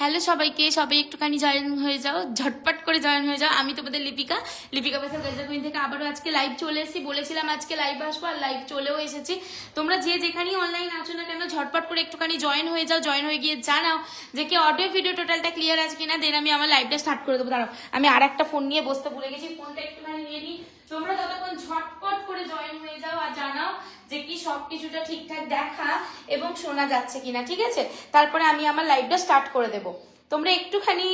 Hello সবাইকে, সবাই একটুখানি জয়েন হয়ে যাও, ঝটপট করে জয়েন হয়ে যাও। আমি তোমাদের লিপিকা পেশাল গাজরা কুইন থেকে আবারও আজকে লাইভ চলে এসেছি। বলেছিলাম আজকে লাইভ আসবো, আর লাইভ চলেও এসেছি। তোমরা যে যেখানেই অনলাইন আছো না কেন, ঝটপট করে একটুখানি জয়েন হয়ে যাও। জয়েন হয়ে গিয়ে জানাও যে কি অডিও ভিডিও টোটালটা ক্লিয়ার আছে কিনা, দেন আমি আমার লাইভটা স্টার্ট করে দেবো। দাঁড়াও, আমি আর একটা ফোন নিয়ে বসতে ভুলে গেছি, ফোনটা একটুখানি নিয়ে নিই। তোমরা ততক্ষণ ঝটপট করে জয়েন হয়ে যাও আর জানাও যে কি সবকিছুটা ঠিকঠাক দেখা এবং শোনা যাচ্ছে কিনা, ঠিক আছে? তারপরে আমি আমার লাইভটা স্টার্ট করে দেবো। তোমরা একটুখানি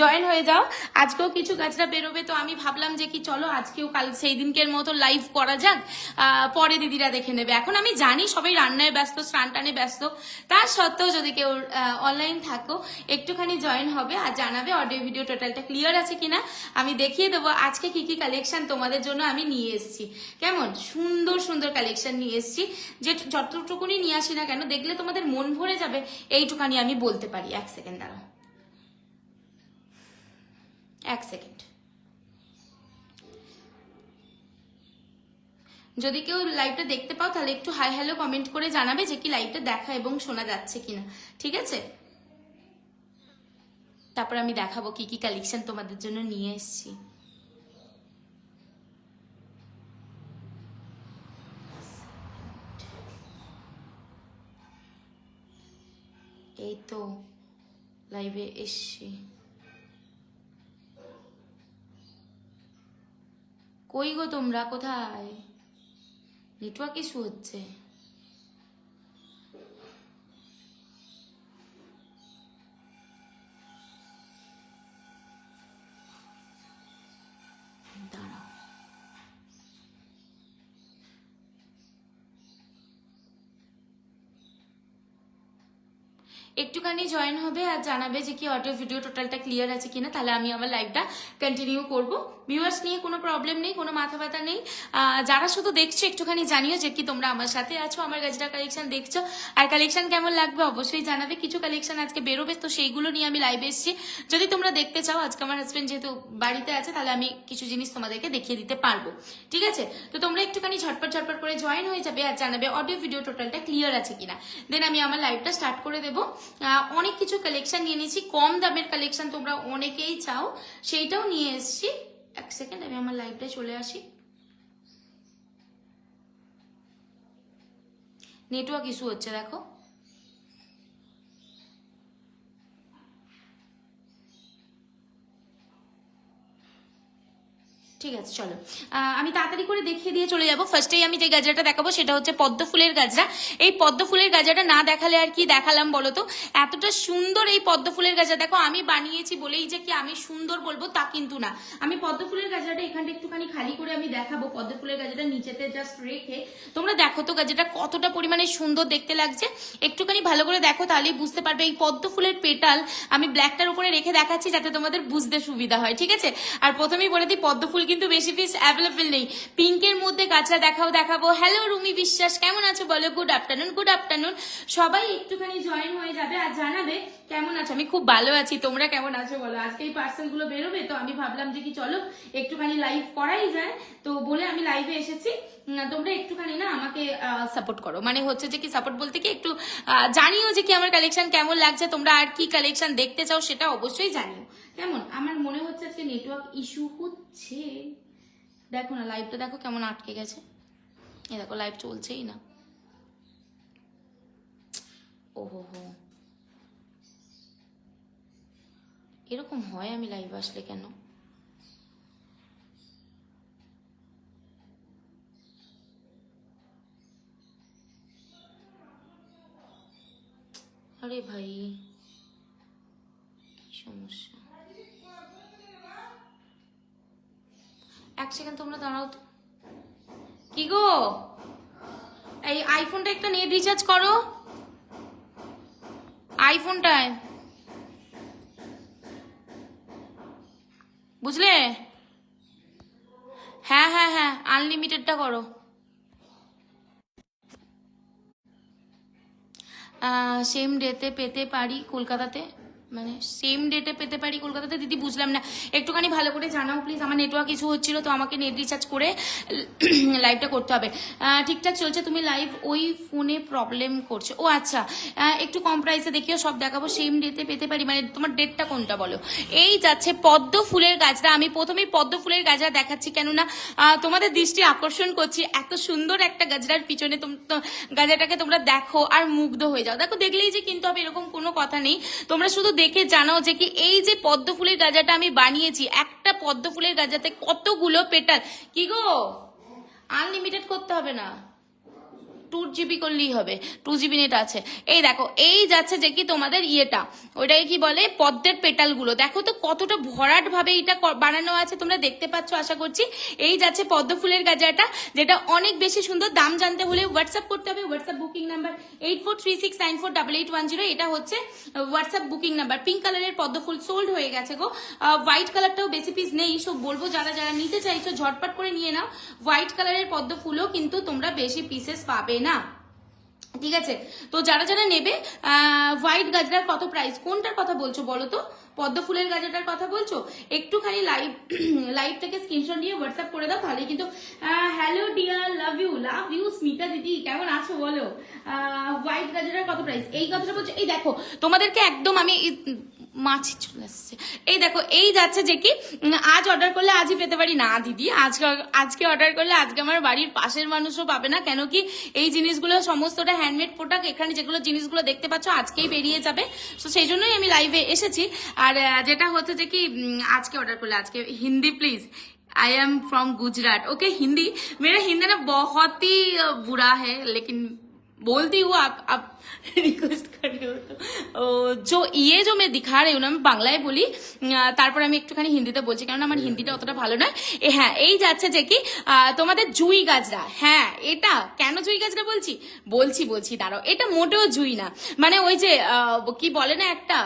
জয়েন হয়ে যাও। আজকেও কিছু গাছরা বেরোবে, তো আমি ভাবলাম যে কি চলো আজকেও কাল সেই দিনকের মতো লাইভ করা যাক, পরে দিদিরা দেখে নেবে। এখন আমি জানি সবাই রান্নায় ব্যস্ত, স্নান টানে ব্যস্ত, তা সত্ত্বেও যদি কেউ অনলাইন থাকো একটুখানি জয়েন হবে আর জানাবে অডিও ভিডিও টোটালটা ক্লিয়ার আছে কিনা। আমি দেখিয়ে দেবো আজকে কি কি কালেকশন তোমাদের জন্য আমি নিয়ে এসেছি। কেমন সুন্দর সুন্দর কালেকশন নিয়ে এসেছি, যে যতটুকুনি নিয়ে আসি না কেন দেখলে তোমাদের মন ভরে যাবে, এইটুখানি আমি বলতে পারি। এক সেকেন্ড দাঁড়াও, এক সেকেন্ড। যদি কেউ লাইভটা দেখতে পাও তাহলে একটু হাই হ্যালো কমেন্ট করে জানাবে যে কি লাইভটা দেখা এবং শোনা যাচ্ছে কিনা, ঠিক আছে? তারপর আমি দেখাবো কি কি কালেকশন তোমাদের জন্য নিয়ে এসেছি। এই তো লাইভে এসছি। কই গো তোমরা, কোথায়? নেটওয়ার্ক ইস্যু হচ্ছে। দাঁড়াও, একটুখানি জয়েন হবে আর জানাবে যে কি অডিও ভিডিও টোটালটা ক্লিয়ার আছে কিনা, তাহলে আমি আমার লাইভটা কন্টিনিউ করব। ভিউয়ার্স নিয়ে কোনো প্রবলেম নেই, কোনো মাথা ব্যথা নেই। যারা শুধু দেখছো একটুখানি জানিও যে কি তোমরা আমার সাথে আছো, আমার গাজরা কালেকশন দেখছো, আর কালেকশন কেমন লাগবে অবশ্যই জানাবে। কিছু কালেকশন আজকে বেরোবে, তো সেইগুলো নিয়ে আমি লাইভে এসেছি। যদি তোমরা দেখতে চাও, আজকে আমার হাজবেন্ড যেহেতু বাড়িতে আছে, তাহলে আমি কিছু জিনিস তোমাদেরকে দেখিয়ে দিতে পারবো, ঠিক আছে? তো তোমরা একটুখানি ঝটপট ঝটপট করে জয়েন হয়ে যাবে আর জানাবে অডিও ভিডিও টোটালটা ক্লিয়ার আছে কিনা, দেন আমি আমার লাইভটা স্টার্ট করে দেবো। অনেক কিছু কালেকশন নিয়ে নিয়েছি, কম দামের কালেকশন তোমরা অনেকেই চাও, সেইটাও নিয়ে এসেছি। এক সেকেন্ড, আমি আমার লাইভটা চলে আসি। নেটওয়ার্ক ইস্যু হচ্ছে, দেখো। ঠিক আছে, চলো আমি তাড়াতাড়ি করে দেখিয়ে দিয়ে চলে যাবো। ফার্স্টেই আমি যে গাজরাটা দেখাবো সেটা হচ্ছে পদ্ম ফুলের গাজরা। এই পদ্ম ফুলের গাজরাটা না দেখালে আর কি দেখালাম বলো তো? এতটা সুন্দর এই পদ্ম ফুলের গাজরা, দেখো আমি বানিয়েছি বলেই যে কি আমি সুন্দর বলবো তা কিন্তু না। আমি পদ্ম ফুলের গাজরাটা এখানটা একটুখানি খালি করে আমি দেখাবো। পদ্ম ফুলের গাজরাটা নিচেতে জাস্ট রেখে তোমরা দেখো তো গাজরাটা কতটা পরিমাণে সুন্দর দেখতে লাগছে। একটুখানি ভালো করে দেখো, তাহলেই বুঝতে পারবে। এই পদ্ম ফুলের পেটাল আমি ব্ল্যাকটার উপরে রেখে দেখাচ্ছি যাতে তোমাদের বুঝতে সুবিধা হয়, ঠিক আছে? আর প্রথমেই বলে দিই, পদ্ম ফুল কিন্তু বেশি পিস অ্যাভেলেবেল নেই। পিঙ্কের মধ্যে গাছরা দেখাবো। হ্যালো রুমি বিশ্বাস, কেমন আছো বলো? Good afternoon, good afternoon. সবাই একটুখানি জয়েন হয়ে যাবে আর জানাবে কেমন আছো। আমি খুব ভালো আছি, তোমরা কেমন আছো বলো? আজকে এই পার্সেল গুলো বেরোবে, তো আমি ভাবলাম যে কি চলো একটুখানি লাইভ করাই যায়, তো বলে আমি লাইভে এসেছি। তোমরা একটুখানি না আমাকে সাপোর্ট করো, মানে হচ্ছে যে কি সাপোর্ট বলতে কি একটু জানিও যে কি আমার কালেকশন কেমন লাগছে, তোমরা আর কি কালেকশন দেখতে চাও সেটা অবশ্যই জানিও। কেমন? আমার মনে হচ্ছে আজকে নেটওয়ার্ক ইস্যু হচ্ছে। দেখো না লাইভটা, দেখো কেমন আটকে গেছে। এ দেখো লাইভ চলছেই না। ওহো হো, এরকম হয় আমি লাইভ আসলে কেন? আরে ভাই, কি সমস্যা? এক সেকেন্ড তোমরা দাঁড়াও তো। কি গো, এই আইফোনটা একটা নেট রিচার্জ করো, আইফোনটায়, বুঝলে? হ্যাঁ হ্যাঁ হ্যাঁ, আনলিমিটেডটা করো। সেম ডেতে পেতে পারি কলকাতাতে? মানে সেম ডেটে পেতে পারি কলকাতাতে? দিদি বুঝলাম না, একটুখানি ভালো করে জানাও প্লিজ। আমার নেটওয়ার্ক ইস্যু হচ্ছিল, তো আমাকে নেট রিচার্জ করে লাইভটা করতে হবে। ঠিকঠাক চলছে, তুমি লাইভ ওই ফোনে প্রবলেম করছে? ও আচ্ছা, একটু কম প্রাইসে দেখিও, সব দেখাবো। সেম ডেটে পেতে পারি মানে তোমার ডেটটা কোনটা বলো? এই যাচ্ছে পদ্ম ফুলের গাছটা। আমি প্রথমেই পদ্ম ফুলের গাছটা দেখাচ্ছি, কেননা তোমাদের দৃষ্টি আকর্ষণ করছি। এত সুন্দর একটা গাছটার পিছনে গাছটাকে তোমরা দেখো আর মুগ্ধ হয়ে যাও। দেখো দেখলেই যে কিন্তু হবে এরকম কোনো কথা নেই, তোমরা শুধু দেখে জানাও যে কি এই যে পদ্ম ফুলের গাজাটা আমি বানিয়েছি, একটা পদ্ম ফুলের গাজাতে কতগুলো পেটাল। কি গো, আনলিমিটেড করতে হবে না, 2 GB করলেই হবে, 2 GB নেট আছে। এই দেখো, এই যাচ্ছে যে কি তোমাদের ইয়েটা, ওইটাকে কি বলে, পদ্মের পেটালগুলো দেখো তো কতটা ভরাট ভাবে এটা বানানো আছে, তোমরা দেখতে পাচ্ছ আশা করছি। এই যাচ্ছে পদ্ম ফুলের গাজাটা, যেটা অনেক বেশি সুন্দর। দাম জানতে হলে হোয়াটসঅ্যাপ করতে হবে, হোয়াটসঅ্যাপ বুকিং নাম্বার 8436948810, এটা হচ্ছে হোয়াটসঅ্যাপ বুকিং নাম্বার। পিঙ্ক কালারের পদ্ম ফুল সোল্ড হয়ে গেছে গো, হোয়াইট কালারটাও বেশি পিস নেই, সব বলবো যারা যারা নিতে চাইছো ঝটপট করে নিয়ে নাও। হোয়াইট কালারের পদ্ম ফুলও কিন্তু তোমরা বেশি পিসেস পাবে না, ঠিক আছে? তো যারা যারা নেবে, হোয়াইট গাজরার কত প্রাইস, কোনটার কথা বলছো বলো তো? পদ্ম ফুলের গাজরাটার কথা বলছো? একটুখানি লাইভ থেকে স্ক্রিনশট নিয়ে হোয়াটসঅ্যাপ করে দাও, তাহলে কিন্তু। Hello dear, love you Smita দিদি, কেমন আছো বলো? হোয়াইট গাজরার কত প্রাইস, এই কথাটা বলছো? এই দেখো তোমাদেরকে একদম আমি মাছি চলে আসছে। এই দেখো, এই যাচ্ছে যে কি আজ অর্ডার করলে আজই পেতে পারি না দিদি, আজকে অর্ডার করলে আজকে আমার বাড়ির পাশের মানুষও পাবে না, কেন কি এই জিনিসগুলো সমস্তটা হ্যান্ডমেড প্রোডাক্ট। এখানে যেগুলো জিনিসগুলো দেখতে পাচ্ছ আজকেই বেরিয়ে যাবে, তো সেই জন্যই আমি লাইভে এসেছি। আর যেটা হচ্ছে যে কি আজকে অর্ডার করলে আজকে। Hindi please, I am from Gujarat. Okay Hindi, मेरा हिंदी ना बहुत ही बुरा है, लेकिन बोलती हूँ, आप रिक्वेस्ट कर रहे हो तो जो ये जो मैं दिखा रही हूँ ना, मैं बांग्लाয় বলি, তারপর আমি একটুখানি হিন্দিতে বলছি, কারণ আমার হিন্দিটা অতটা ভালো নয়। হ্যাঁ, এই যাচ্ছে যে কি তোমাদের জুই গাজরা। হ্যাঁ, এটা কেন জুই গাজরা বলছি দাঁড়াও, এটা মোটেও জুই না, মানে ওই যে কি বলে না একটা,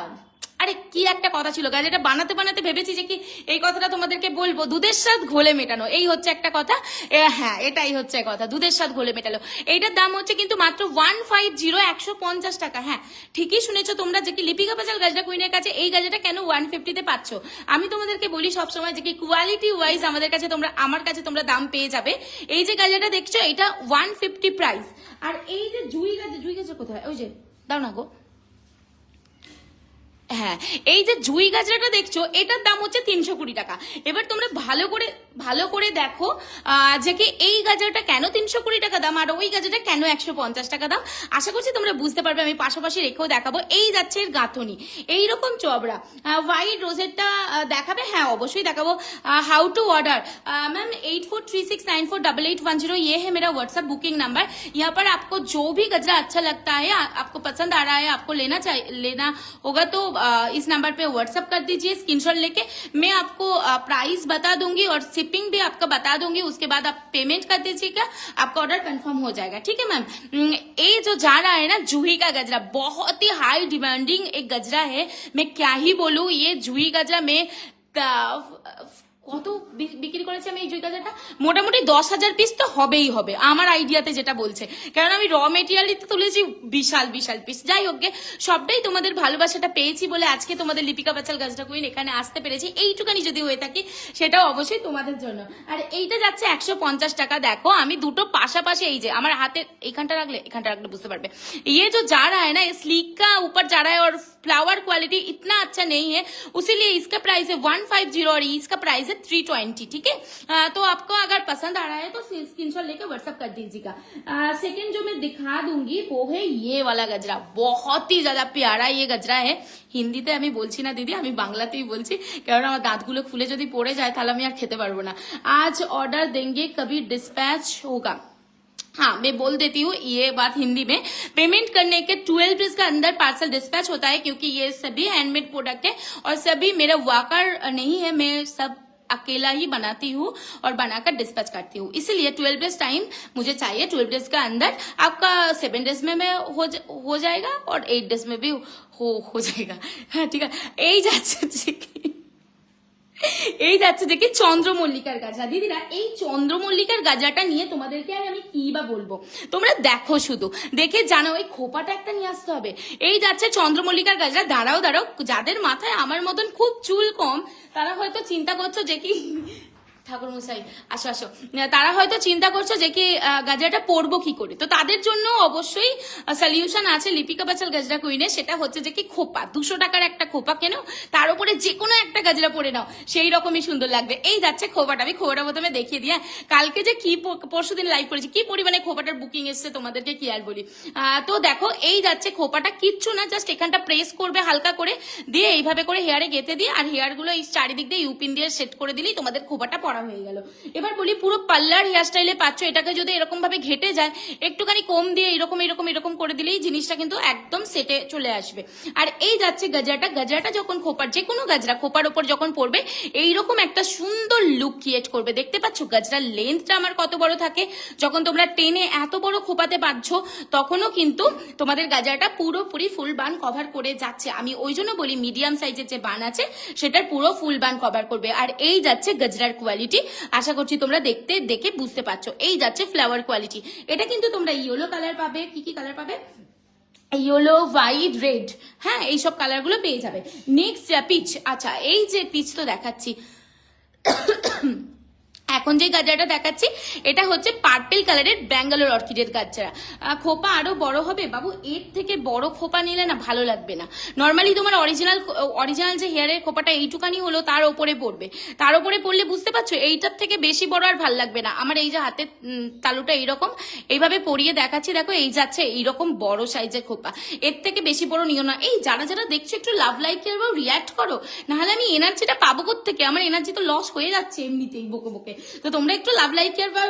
আরে কি একটা কথা ছিল, গাজরটা বানাতে বানাতে ভেবেছি যে কি এই কথাটা তোমাদেরকে বলবো, দুধের স্বাদ ঘোলে মেটানো, এই হচ্ছে একটা কথা। হ্যাঁ, এটাই হচ্ছে কথা, দুধের স্বাদ ঘোলে মেটালো। এইটার দাম হচ্ছে কিন্তু মাত্র 150, 150 টাকা। হ্যাঁ, ঠিকই শুনেছো তোমরা, যে কি লিপিকা পাচাল গাজরা কুইনের কাছে এই গাজরাটা কেন 150-তে পাচ্ছ। আমি তোমাদেরকে বলি সবসময় যে কি কোয়ালিটি ওয়াইজ আমার কাছে তোমরা দাম পেয়ে যাবে। এই যে গাজরাটা দেখছো, এটা 150 প্রাইস। আর এই যে জুই গাজরা কোথায়, ওই যে দাও না গো। হ্যাঁ, এই যে জুই গাজরাটা দেখছো, এটার দাম হচ্ছে 320 টাকা। এবার তোমরা ভালো করে দেখো যে কি এই গাজরটা কেন 320 টাকা দাম, আর ওই গাজরটা কেন 150 টাকা দাম। আশা করছি তোমরা বুঝতে পারবে, আমি পাশাপাশি রেখেও দেখাবো। এই যাচ্ছে এর গাঁথনি, এইরকম চবড়া। হোয়াইট রোজেরটা দেখাবে? হ্যাঁ, অবশ্যই দেখাবো। हाउ टू ऑर्डर मैम 8436948810, ये है मेरा व्हाट्सएप बुकिंग नंबर। यहाँ पर आपको जो भी गजरा अच्छा लगता है, आपको पसंद आ रहा है, आपको लेना होगा, तो इस नंबर पे व्हाट्सएप कर दीजिए स्क्रीनशॉट लेके। मैं आपको प्राइस बता दूंगी और शिपिंग भी आपका बता दूंगी, उसके बाद आप पेमेंट कर दीजिएगा, आपका ऑर्डर कंफर्म हो जाएगा, ठीक है मैम। ये जो जा रहा है ना जूही का गजरा, बहुत ही हाई डिमांडिंग एक गजरा है, मैं क्या ही बोलूं। ये जूही गजरा में কত বিক্রি করেছে আমি এই জুই গাজরাটা, মোটামুটি 10,000 পিস তো হবেই হবে আমার আইডিয়াতে যেটা বলছে, কারণ আমি র মেটেরিয়ালতে তুলেছি বিশাল পিস। যাই হোক, সবটাই তোমাদের ভালোবাসাটা পেয়েছি বলে আজকে তোমাদের লিপিকা পাচাল গাজরা কুইন এখানে আসতে পেরেছি। এইটুকানি যদি হয়ে থাকি সেটাও অবশ্যই তোমাদের জন্য। আর এইটা যাচ্ছে 150 টাকা। দেখো আমি দুটো পাশাপাশি, এই যে আমার হাতে এখানটা রাখলে বুঝতে পারবে। ये जो जा रहा है ना, ये स्लीक का ऊपर जा रहा है और फ्लावर क्वालिटी इतना अच्छा नहीं है, उसीलिए इसका प्राइस है 150 और इसका प्राइस है 320, ठीक है। तो आपको अगर पसंद आ रहा है तो स्क्रीनशॉट लेकर व्हाट्सएप कर दीजिएगा। सेकंड जो मैं दिखा दूंगी वो है ये वाला गजरा, बहुत ही ज्यादा प्यारा ये गजरा है। হিন্দিতে আমি বলছি না দিদি, আমি বাংলাতেই বলছি, কারণ আমার দাঁতগুলো খুলে যদি পড়ে যায় তাহলে আমি আর খেতে পারবো না। आज ऑर्डर देंगे कभी डिस्पैच होगा? हाँ, मैं बोल देती हूँ ये बात हिंदी में। पेमेंट करने के 12 डेज का अंदर पार्सल डिस्पैच होता है, क्योंकि ये सभी हैंडमेड प्रोडक्ट है और सभी मेरा वर्कर नहीं है, मैं सब अकेला ही बनाती हूँ और बनाकर डिस्पैच करती हूँ, इसलिए 12 डेज टाइम मुझे चाहिए। 12 डेज का अंदर आपका 7 डेज में मैं हो जाएगा और 8 डेज में भी हो जाएगा। हाँ, ठीक है। এই যাচ্ছে এই যাচ্ছে দেখি চন্দ্রমল্লিকার গাজরা। দিদিরা এই চন্দ্রমল্লিকার গাজরাটা নিয়ে তোমাদেরকে আর আমি কি বা বলবো, তোমরা দেখো শুধু, দেখে জানো। এই খোপাটা একটা নিয়ে আসতে হবে। এই যাচ্ছে চন্দ্রমল্লিকার গাজরা। দাঁড়াও দাঁড়াও, যাদের মাথায় আমার মতন খুব চুল কম তারা হয়তো চিন্তা করছো যে কি, ঠাকুর মশাই আসো আসো, তারা হয়তো চিন্তা করছো যে কি গাজরাটা পরবো কি করে। তো তাদের জন্য অবশ্যই সলিউশন আছে লিপিকা বাচাল গাজরা কুইনে। সেটা হচ্ছে যে কি খোপা, 200 টাকার একটা খোপা কেন, তার উপরে যে কোনো একটা গাজরা পরে নাও, সেই রকমই সুন্দর লাগবে। এই যাচ্ছে খোপাটা, আমি খোপাটা প্রথমে দেখিয়ে দিয়ে, কালকে যে কি পরশুদিন লাইভ করেছি, কি পরিমাণে খোপাটার বুকিং এসছে তোমাদেরকে কি আর বলি। তো দেখো এই যাচ্ছে খোপাটা, কিচ্ছু না, জাস্ট এখানটা প্রেস করবে হালকা করে, দিয়ে এইভাবে করে হেয়ারে গেঁথে দিয়ে, আর হেয়ার গুলো এই চারিদিক দিয়ে ইউপিন দিয়ে সেট করে দিলেই তোমাদের খোপাটা পরা হয়ে গেল। এবার বলি পুরো পার্লার হেয়ার স্টাইলে পাচ্ছ। এটাকে যদি এরকম ভাবে ঘেটে যায়, একটুখানি কম দিয়ে এরকম এরকম এরকম করে দিলেই জিনিসটা কিন্তু একদম সেটে চলে আসবে। আর এই যাচ্ছে গাজরাটা, গাজরাটা যখন খোপার, যে কোনো গাজরা খোপার ওপর যখন পড়বে এইরকম একটা সুন্দর লুক ক্রিয়েট করবে। দেখতে পাচ্ছ গাজরার লেন্থটা আমার কত বড় থাকে। যখন তোমরা টেনে এত বড় খোপাতে বাঁধছো তখনও কিন্তু তোমাদের গাজরাটা পুরোপুরি ফুল বান কভার করে যাচ্ছে। আমি ওই জন্য বলি মিডিয়াম সাইজের যে বান আছে সেটার পুরো ফুল বান কভার করবে। আর এই যাচ্ছে গাজরার কোয়ালিটি, আশা করছি তোমরা দেখে বুঝতে পারছো। এই যাচ্ছে ফ্লাওয়ার কোয়ালিটি। এটা কিন্তু তোমরা ইয়েলো কালার পাবে, কি কি কালার পাবে, ইয়েলো, হোয়াইট, রেড, হ্যাঁ এইসব কালার গুলো পেয়ে যাবে। নেক্সট পিচ, আচ্ছা এই যে পিচ তো দেখাচ্ছি, এখন যে গাজরাটা দেখাচ্ছি এটা হচ্ছে পার্পেল কালারের ব্যাঙ্গালোর অর্কিডের গাজরা। খোপা আরো বড় হবে বাবু, এর থেকে বড় খোপা নিলে না ভালো লাগবে না। নর্মালি তোমার অরিজিনাল যে হেয়ারের খোপাটা এইটুকানি হলো, তার ওপরে পড়বে, তার ওপরে পড়লে বুঝতে পারছো এইটার থেকে বেশি বড় আর ভাল লাগবে না। আমার এই যে হাতের তালুটা এইরকম এইভাবে পরিয়ে দেখাচ্ছি, দেখো এই যাচ্ছে এইরকম বড় সাইজের খোপা, এর থেকে বেশি বড় নিও না। এই যারা যারা দেখছো একটু লাভ লাইক রিয়াক্ট করো, নাহলে আমি এনার্জিটা পাবো কোত্থেকে, আমার এনার্জি তো লস হয়ে যাচ্ছে এমনিতেই বকে বকে। তো তোমরা একটু লাভ লাইক কেয়ার বা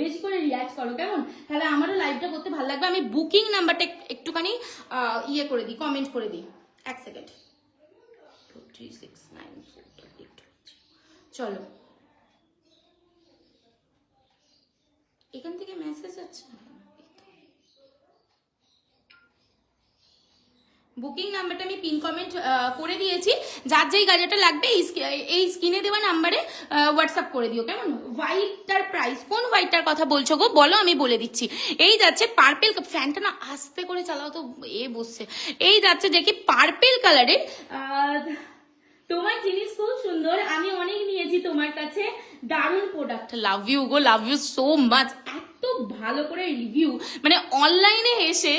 বেশি করে রিয়াক্ট করো কেমন, তাহলে আমারও লাইভটা করতে ভালো লাগবে। আমি বুকিং নাম্বারটা একটুখানি ইয়ে করে দিই, কমেন্ট করে দিই, এক সেকেন্ড। 43694 চলো, এখান থেকে মেসেজ আছে, বুকিং নাম্বারটা আমি পিন কমেন্ট করে দিয়েছি। যার যেই গাজরাটা লাগবে এই স্ক্রিনে দেওয়া নাম্বারে হোয়াটসঅ্যাপ করে দিও কেমন। হোয়াইটটার প্রাইস, কোন হোয়াইটটার কথা বলছো গো বলো, আমি বলে দিচ্ছি। এই যাচ্ছে পার্পেল, ফ্যানটা না আস্তে করে চালাও তো, বসছে। এই যাচ্ছে দেখি পার্পেল কালারের, তোমার জিনিস খুব সুন্দর, আমি অনেক নিয়েছি তোমার কাছে, দারুণ প্রোডাক্ট, লাভ ইউ গো, লাভ ইউ সো মাচ। এত ভালো করে রিভিউ, মানে অনলাইনে এসে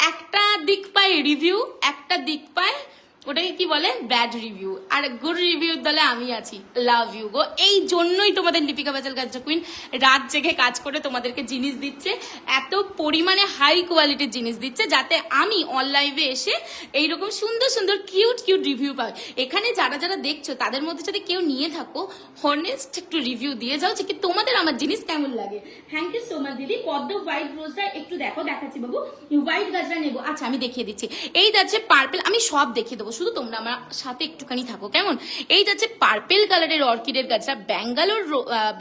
একটা দিক পায় রিভিউ, একটা দিক পায় ওটাকে কি বলে ব্যাড রিভিউ, আর গুড রিভিউ দলে আমি আছি। লাভ ইউ গো। এই জন্যই তোমাদের লিপিকা বাচাল গাজরা কুইন রাত জেগে কাজ করে তোমাদেরকে জিনিস দিচ্ছে, এত পরিমাণে হাই কোয়ালিটির জিনিস দিচ্ছে, যাতে আমি অনলাইনে এসে এইরকম সুন্দর সুন্দর কিউট কিউট রিভিউ পাই। এখানে যারা যারা দেখছো তাদের মধ্যে যদি কেউ নিয়ে থাকো, হনেস্ট একটু রিভিউ দিয়ে যাও যে কি তোমাদের আমার জিনিস কেমন লাগে। থ্যাংক ইউ সো মাচ দিদি। পদ্ম হোয়াইট রোজটা একটু দেখো, দেখাচ্ছি বাবু, হোয়াইট গাজরা নেবো। আচ্ছা আমি দেখিয়ে দিচ্ছি। এই যাচ্ছে পার্পেল, আমি সব দেখিয়ে দেবো, শুধু তোমরা আমার সাথে একটুখানি থাকো কেমন। এই যাচ্ছে পার্পেল কালারের অর্কিডের গাছটা,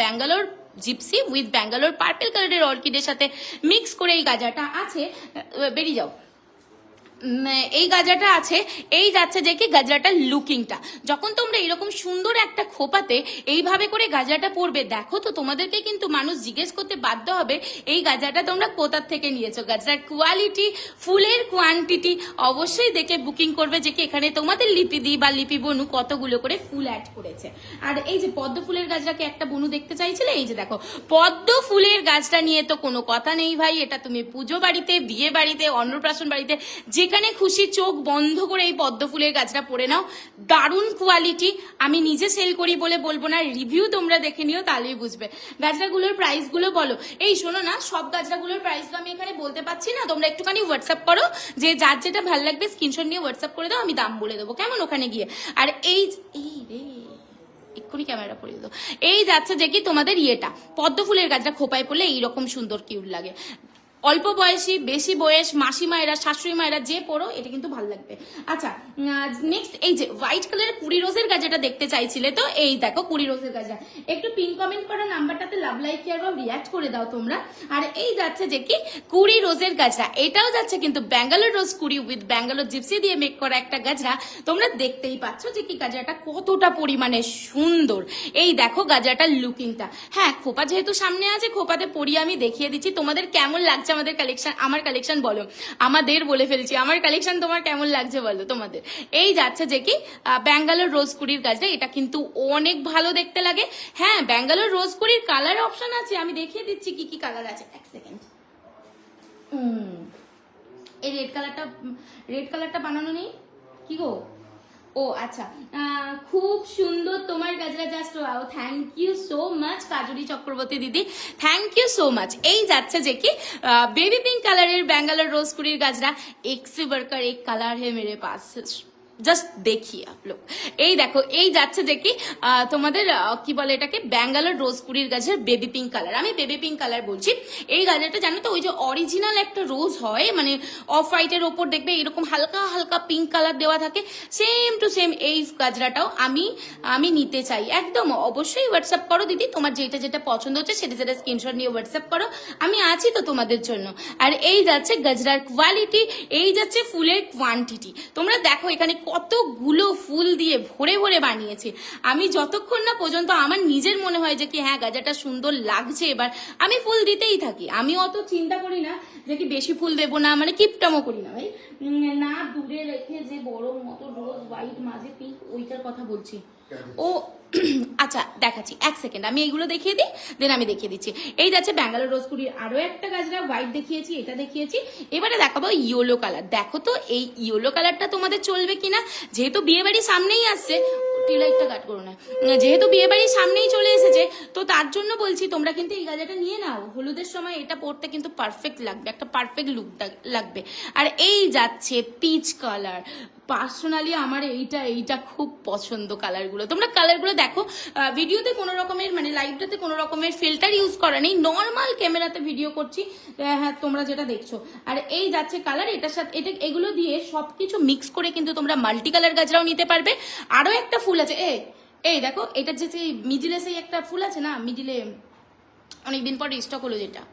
Bangalore gypsy with Bangalore purple কালারের অর্কিডের সাথে মিক্স করে এই গাজাটা আছে। বেরিয়ে যাও, এই গাজরাটা আছে। এই যাচ্ছে যে কি গাজরাটার লুকিংটা, যখন তোমরা এরকম সুন্দর একটা খোপাতে এইভাবে করে গাজরাটা পরবে, দেখো তো তোমাদেরকে কিন্তু মানুষ জিজ্ঞেস করতে বাধ্য হবে এই গাজরাটা তোমরা কোথার থেকে নিয়েছো। গাজরার কোয়ালিটি, ফুলের কোয়ান্টিটি অবশ্যই দেখে বুকিং করবে, যে কি এখানে তোমাদের লিপিদি বা লিপি বনু কতগুলো করে ফুল অ্যাড করেছে। আর এই যে পদ্ম ফুলের গাছটাকে একটা বনু দেখতে চাইছিলে, এই যে দেখো পদ্ম ফুলের গাছটা নিয়ে তো কোনো কথা নেই ভাই, এটা তুমি পুজো বাড়িতে, বিয়ে বাড়িতে, অন্নপ্রাশন বাড়িতে, যেখানে খুশি চোখ বন্ধ করে এই পদ্ম ফুলের গাছটা পরে নাও। দারুণ কোয়ালিটি, আমি নিজে সেল করি বলে বলবো না, রিভিউ তোমরা দেখে নিও তাহলেই বুঝবে। গাছটাগুলোর প্রাইস গুলো বলো। এই শোনো না, সব গাছটাগুলোর প্রাইস তো আমি এখানে বলতে পারছি না, তোমরা একটুখানি হোয়াটসঅ্যাপ করো, যে যার যেটা ভালো লাগবে স্ক্রিনশট নিয়ে হোয়াটসঅ্যাপ করে দাও, আমি দাম বলে দেবো কেমন ওখানে গিয়ে। আর এই রে এক্ষুনি ক্যামেরা পরে দিত। এই যাচ্ছে যে কি তোমাদের ইয়েটা পদ্ম ফুলের গাছটা খোপায় পড়লে এইরকম সুন্দর কিউট লাগে। অল্প বয়সী, বেশি বয়স, মাসি মায়েরা, শাশুড়ি মায়েরা যে পরো এটা কিন্তু ভালো লাগবে। আচ্ছা, নেক্সট এই যে হোয়াইট কালারের কুড়ি রোজের গাজাটা দেখতে চাইছিলে, তো এই দেখো কুড়ি রোজের গাজা। একটু পিন কমেন্ট করো, নাম্বারটাতে লাভ লাইক কেয়ার বা রিয়াক্ট করে দাও তোমরা। আর এই যাচ্ছে যে কি কুড়ি রোজের গাজরা, এটাও যাচ্ছে কিন্তু ব্যাঙ্গালোর রোজ কুড়ি উইথ ব্যাঙ্গালোর জিপসি দিয়ে মেক করা একটা গাজরা। তোমরা দেখতেই পাচ্ছ যে কি গাজরাটা কতটা পরিমাণে সুন্দর। এই দেখো গাজরাটার লুকিংটা। হ্যাঁ, খোপা যেহেতু সামনে আছে, খোপাতে পরিয়ে আমি দেখিয়ে দিচ্ছি তোমাদের কেমন লাগছে আমাদের কালেকশন। আমার কালেকশন বলো, আমাদের বলে ফেলছি, আমার কালেকশন তোমার কেমন লাগছে বলো তোমাদের। এই যাচ্ছে যে কি ব্যাঙ্গালোর রোজ কুড়ির গাছটা, এটা কিন্তু অনেক ভালো দেখতে লাগে। হ্যাঁ, ব্যাঙ্গালোর রোজ কুড়ির কালার অপশন আছে, আমি দেখিয়ে দিচ্ছি কি কি কালার আছে। এক সেকেন্ড, এই রেড কালারটা বানানো নেই কি গো? ও আচ্ছা, খুব সুন্দর তোমার গাজরা, just wow, thank you so much Kajri Chakraborty দিদি, থ্যাংক ইউ সো মাচ। এই যাচ্ছে যে কি बेबी पिंक কালারের ব্যাঙ্গালোর রোজ কুড়ির গাজরা, एक से बढ़कर एक कलर है मेरे पास, জাস্ট দেখি আপ লোক। এই দেখো, এই যাচ্ছে যে কি তোমাদের কি বলে এটাকে, ব্যাঙ্গালোর রোজ কুড়ির গাছের বেবি পিঙ্ক কালার। আমি বেবি পিঙ্ক কালার বলছি। এই গাজরটা জানো তো, ওই যে অরিজিনাল একটা রোজ হয়, মানে অফ হোয়াইটের ওপর দেখবে এরকম হালকা হালকা পিঙ্ক কালার দেওয়া থাকে, সেম টু সেম এই গাজরাটাও আমি নিতে চাই। একদম অবশ্যই হোয়াটসঅ্যাপ করো দিদি, তোমার যেটা যেটা পছন্দ হচ্ছে সেটা যেটা স্ক্রিনশট নিয়ে হোয়াটসঅ্যাপ করো, আমি আছি তো তোমাদের জন্য। আর এই যাচ্ছে গাজরার কোয়ালিটি, এই যাচ্ছে ফুলের কোয়ান্টিটি। তোমরা দেখো এখানে কতগুলো ফুল দিয়ে ভরে ভরে বানিয়েছে। আমি যতক্ষণ না পর্যন্ত আমার নিজের মনে হয় যে কি হ্যাঁ গাজাটা সুন্দর লাগছে, এবার আমি ফুল দিতেই থাকি। আমি অত চিন্তা করি না যে কি বেশি ফুল দেবো না, মানে কিপটামও করি না ভাই, না দূরে রেখে যে বড় মতো রোজ হোয়াইট মাঝে পিঙ্ক, ওইটার কথা বলছি। ও আচ্ছা, দেখাচ্ছি এক সেকেন্ড, আমি এইগুলো দেখিয়ে দিই, দেন আমি দেখিয়ে দিচ্ছি। এই যাচ্ছে ব্যাঙ্গালোর রোজ কুড়ির আরো একটা গাজরা, হোয়াইট দেখিয়েছি, এটা দেখিয়েছি, এবারে দেখাবো ইয়েলো কালার। দেখো তো এই ইয়েলো কালারটা তোমাদের চলবে কিনা, যেহেতু বিয়ে বাড়ি সামনেই আসছে, টিলাইটটা কাট করো না, যেহেতু বিয়ে বাড়ির সামনেই চলে এসেছে, তো তার জন্য বলছি তোমরা কিন্তু এই গাজাটা নিয়ে নাও, হলুদের সময় এটা পরতে কিন্তু পারফেক্ট লাগবে, একটা পারফেক্ট লুক লাগবে। আর এই যাচ্ছে পিচ কালার, পার্সোনালি আমার এইটা খুব পছন্দ কালারগুলো। তোমরা কালারগুলো দেখো, ভিডিওতে কোনো রকমের মানে লাইভটাতে কোনো রকমের ফিল্টার ইউজ করা নেই, নর্মাল ক্যামেরাতে ভিডিও করছি, হ্যাঁ তোমরা যেটা দেখছো। আর এই যাচ্ছে কালার, এটার সাথে এগুলো দিয়ে সবকিছু মিক্স করে কিন্তু তোমরা মাল্টি কালার গাজরাও নিতে পারবে। আরো একটা ফুল আছে, এই দেখো, এটা যে মিডিলে সেই একটা ফুল আছে না, মিডিলে অনেকদিন পর স্টক হলো, যেটা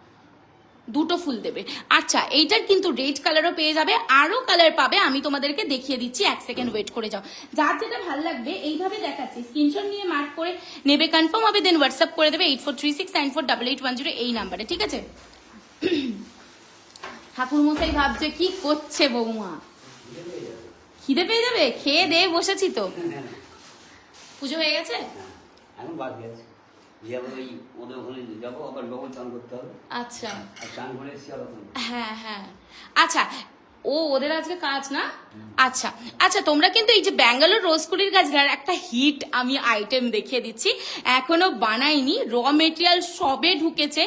দুটো ফুল দেবে। আচ্ছা, এইটার কিন্তু রেড কালারও পেয়ে যাবে, আরো কালার পাবে, আমি তোমাদেরকে দেখিয়ে দিচ্ছি, এক সেকেন্ড ওয়েট করে যাও। যার যেটা ভালো লাগবে এইভাবে দেখাচ্ছি, স্ক্রিনশট নিয়ে মার্ক করে নেবে, কনফার্ম হবে, দেন হোয়াটসঅ্যাপ করে দেবে 8436948810 এই নাম্বারে, ঠিক আছে? ঠাকুর মশাই ভাবছে কি করছে বৌমা, খিদে পেয়ে যাবে, খেয়ে দিয়ে বসেছি তো। পুজো হয়ে গেছে, আচ্ছা হ্যাঁ হ্যাঁ, আচ্ছা ওদের আজকে কাজ না। আচ্ছা আচ্ছা, তোমরা কিন্তু এই যে ব্যাঙ্গালোর রোজ কুড়ির গাজরার একটা হিট আমি আইটেম দেখিয়ে দিচ্ছি, এখনো বানাইনি, র মেটেরিয়াল সবে ঢুকেছে।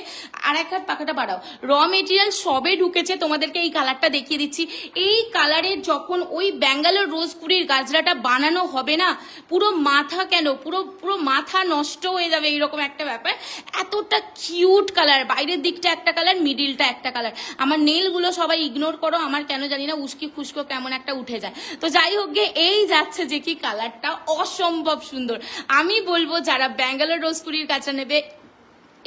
আর এক হাত পাখাটা বাড়াও, র মেটেরিয়াল সবে ঢুকেছে, তোমাদেরকে এই কালারটা দেখিয়ে দিচ্ছি। এই কালারের যখন ওই ব্যাঙ্গালোর রোজ কুড়ির গাজরাটা বানানো হবে না, পুরো মাথা কেন পুরো মাথা নষ্ট হয়ে যাবে, এইরকম একটা ব্যাপার। এতটা কিউট কালার, বাইরের দিকটা একটা কালার, মিডিলটা একটা কালার। আমার নেলগুলো সবাই ইগনোর করো, আমার কেন জানি না উস্কি খুস্কো কেমন একটা উঠে যায়। তো যাই হোক গে, এই যাচ্ছে যে কি কালারটা অসম্ভব সুন্দর। আমি বলবো যারা ব্যাঙ্গালোর রোজ কুড়ির কাছে নেবে,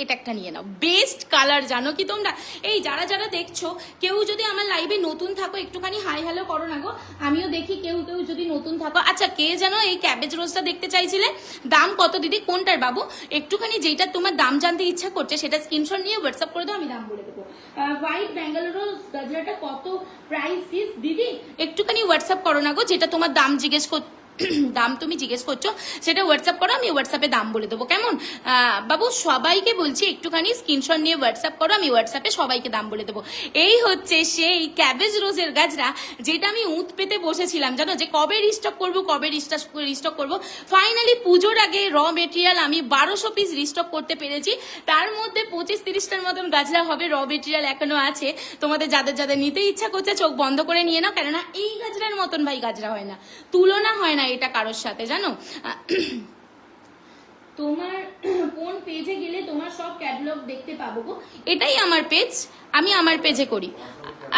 এটা একটা নিয়ে নাও, বেস্ট কালার। জানো কি তোমরা, এই যারা যারা দেখছো, কেউ যদি আমার লাইভে নতুন থাকো একটুখানি হাই হ্যালো করো না গো, আমিও দেখি কেউ যদি নতুন থাকো। আচ্ছা, কে যেন এই ক্যাবেজ রোজটা দেখতে চাইছিলে, দাম কত দিদি, কোনটার বাবু? একটুখানি যেটা তোমার দাম জানতে ইচ্ছা করছে সেটা স্ক্রিনশট নিয়ে হোয়াটসঅ্যাপ করে দাও, আমি দাম বলে দেবো। হোয়াইট ব্যাঙ্গালোর রোজ গাজরাটা কত প্রাইস দিদি, একটুখানি হোয়াটসঅ্যাপ করো না গো, যেটা তোমার দাম জিজ্ঞেস দাম তুমি জিজ্ঞেস করছো সেটা হোয়াটসঅ্যাপ করো, আমি হোয়াটসঅ্যাপে দাম বলে দেবো, কেমন বাবু? সবাইকে বলছি একটুখানি স্ক্রিনশট নিয়ে হোয়াটসঅ্যাপ করো, আমি হোয়াটসঅ্যাপে সবাইকে দাম বলে দেবো। এই হচ্ছে সেই ক্যাবেজ রোজের গাজরা, যেটা আমি উঁত পেতে বসেছিলাম জানো, যে কবে রিস্টক করবো। ফাইনালি পুজোর আগে র মেটেরিয়াল আমি 1200 পিস রিস্টক করতে পেরেছি, তার মধ্যে 25-30টার মতন গাজরা হবে, র মেটেরিয়াল এখনো আছে। তোমাদের যাদের যাদের নিতে ইচ্ছা করছে চোখ বন্ধ করে নিয়ে নাও, কেননা এই গাজরার মতন ভাই গাজরা হয় না, তুলনা হয় না এটা কারোর সাথে, জানো। তোমার কোন পেজে গেলে তোমার সব ক্যাটালগ দেখতে পাবো গো? এটাই আমার পেজ, আমি আমার পেজে করি।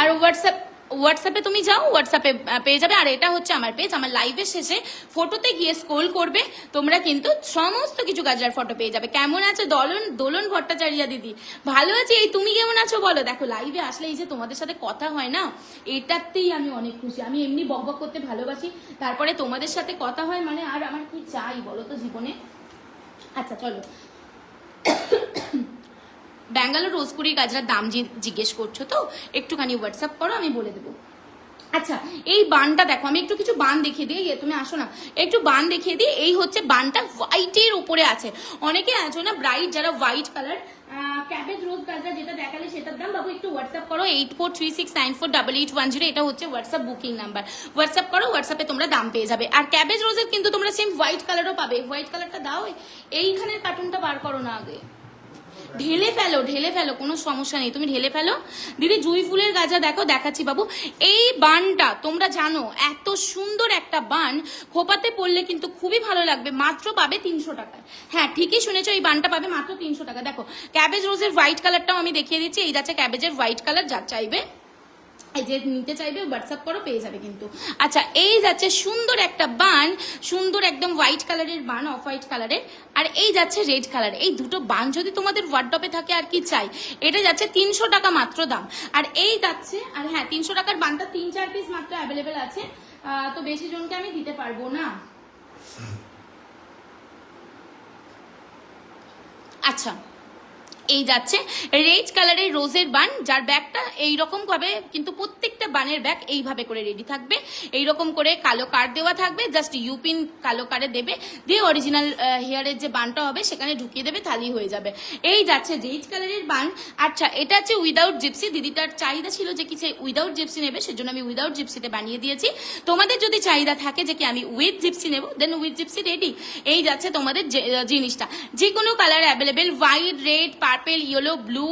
আর হোয়াটসঅ্যাপে তুমি যাও, হোয়াটসঅ্যাপে পেয়ে যাবে। আর এটা হচ্ছে আমার পেজ। আমার লাইভের শেষে ফটোতে গিয়ে স্ক্রোল করবে, তোমরা কিন্তু সমস্ত কিছু গাজরার ফটো পেয়ে যাবে। কেমন আছে দোলন ভট্টাচার্য দিদি? ভালো আছি। এই তুমি কেমন আছো বলো? দেখো লাইভে আসলে এই যে তোমাদের সাথে কথা হয় না, এটাতেই আমি অনেক খুশি। আমি এমনি বকবক করতে ভালোবাসি, তারপরে তোমাদের সাথে কথা হয় মানে আর আমার কি চাই বলো তো জীবনে। আচ্ছা চলো, ব্যাঙ্গালোর রোজপুরির গাজরার দাম জিজ্ঞেস করছো তো, একটুখানি হোয়াটসঅ্যাপ করো, আমি বলে দেবো। আচ্ছা এই বানটা দেখো, আমি একটু কিছু বান দেখিয়ে দিই। তুমি আসো না, একটু বান দেখিয়ে দিই। এই হচ্ছে বানটা হোয়াইটের উপরে আছে। অনেকে আছো না ব্রাইট, যারা হোয়াইট কালার ক্যাবেজ রোজ গাজরা যেটা দেখালে সেটার দাম বাবু একটু হোয়াটসঅ্যাপ করো 8436948810। এটা হচ্ছে হোয়াটসঅ্যাপ বুকিং নাম্বার। হোয়াটসঅ্যাপ করো, হোয়াটসঅ্যাপে তোমরা দাম পেয়ে যাবে। আর ক্যাবেজ রোজের কিন্তু তোমরা সেম হোয়াইট কালারও পাবে। হোয়াইট কালারটা দাও, এইখানের কার্টুনটা বার করো না আগে, ঢেলে ফেলো, কোনো সমস্যা নেই, তুমি ঢেলে ফেলো। দিদি জুঁই ফুলের গাজা দেখো, দেখাচ্ছি বাবু। এই বানটা তোমরা জানো এত সুন্দর একটা বান খোপাতে পড়লে কিন্তু খুবই ভালো লাগবে। মাত্র পাবে 300 টাকায়। হ্যাঁ ঠিকই শুনেছো, এই বানটা পাবে মাত্র 300 টাকা। দেখো ক্যাবেজ রোজের হোয়াইট কালারটাও আমি দেখিয়ে দিচ্ছি। এই যাচ্ছে ক্যাবেজের হোয়াইট কালার, যা চাইবে এই যে নিতে চাইবে হোয়াটসঅ্যাপ করো, পেয়ে যাবে কিন্তু। আচ্ছা এই যাচ্ছে সুন্দর একটা বান, সুন্দর একদম হোয়াইট কালারের বান, অফ হোয়াইট কালারের। আর এই যাচ্ছে রেড কালার। এই দুটো বান যদি তোমাদের ওয়ার্ডরোবে থাকে আর কি চাই। এটা যাচ্ছে 300 টাকা মাত্র দাম। আর এই যাচ্ছে, আর হ্যাঁ 300 টাকার বানটা 3-4 পিস মাত্র অ্যাভেলেবেল আছে, তো বেশি জনকে আমি দিতে পারবো না। আচ্ছা এই যাচ্ছে রেড কালারের রোজের বান, যার ব্যাগটা এইরকম ভাবে, কিন্তু প্রত্যেকটা বানের ব্যাগ এইভাবে করে রেডি থাকবে। এইরকম করে কালো কার্ড দেওয়া থাকবে, জাস্ট ইউপিন কালো কার্ডে দেবে, দিয়ে অরিজিনাল হেয়ারের যে বানটা হবে সেখানে ঢুকিয়ে দেবে, থালি হয়ে যাবে। এই যাচ্ছে রেড কালারের বান। আচ্ছা এটা হচ্ছে উইদাউট জিপসি। দিদিটার চাহিদা ছিল যে কি উইদাউট জিপসি নেবে, সেজন্য আমি উইদাউট জিপসিতে বানিয়ে দিয়েছি। তোমাদের যদি চাহিদা থাকে যে কি আমি উইথ জিপসি নেবো, দেন উইথ জিপসি রেডি। এই যাচ্ছে তোমাদের জিনিসটা, যে কোনো colour available, white, red, purple, yellow, blue,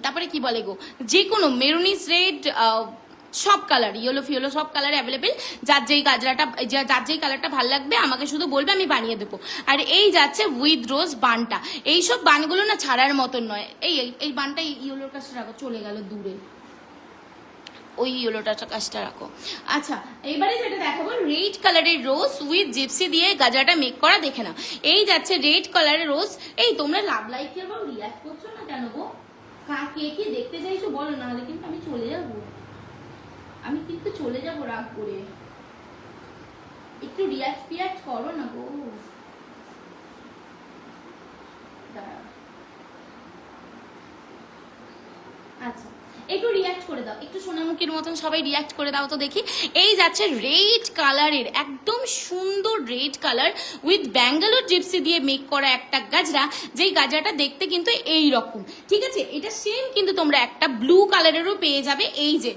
তারপরে কি বলে গো, যে কোনো মেরুনিস রেড, সব কালার, ইয়েলো ফিয়েলো সব কালার অ্যাভেলেবেল। যার যেই গাজরাটা, যার যেই কালারটা ভালো লাগবে আমাকে শুধু বলবে, আমি বানিয়ে দেবো। আর এই যাচ্ছে উইথ রোজ বানটা। এইসব বানগুলো না ছাড়ার মতন নয়। এই বানটা ইয়েলোর কাছে রাখো, চলে গেল দূরে, ওই ইয়েলোটা কাজটা রাখো। আচ্ছা এবারে যেটা দেখাবো, রেড কালারের রোজ উইথ জিপসি দিয়ে গাজরাটা মেক করা, দেখে না। এই যাচ্ছে রেড কালারের রোজ। এই তোমরা লাভ লাইকের বা রিয়াক্ট করছো না কেন গো? কে কে দেখতে চাইছো বলো, না হলে কিন্তু আমি চলে যাবো, রাগ করে। একটু রিয়াক্ট করো না গো। আচ্ছা একটু রিয়াক্ট করে দাও, একটু সোনামুখীর মতন সবাই রিয়াক্ট করে দাও তো দেখি। এই যাচ্ছে রেড কালারের, একদম সুন্দর red colour with Bangalore gypsy দিয়ে মেক করা একটা গাজরা, যেই গাজরাটা দেখতে কিন্তু এই রকম, ঠিক আছে। এটা সেম কিন্তু তোমরা একটা ব্লু কালারেরও পেয়ে যাবে। এই যে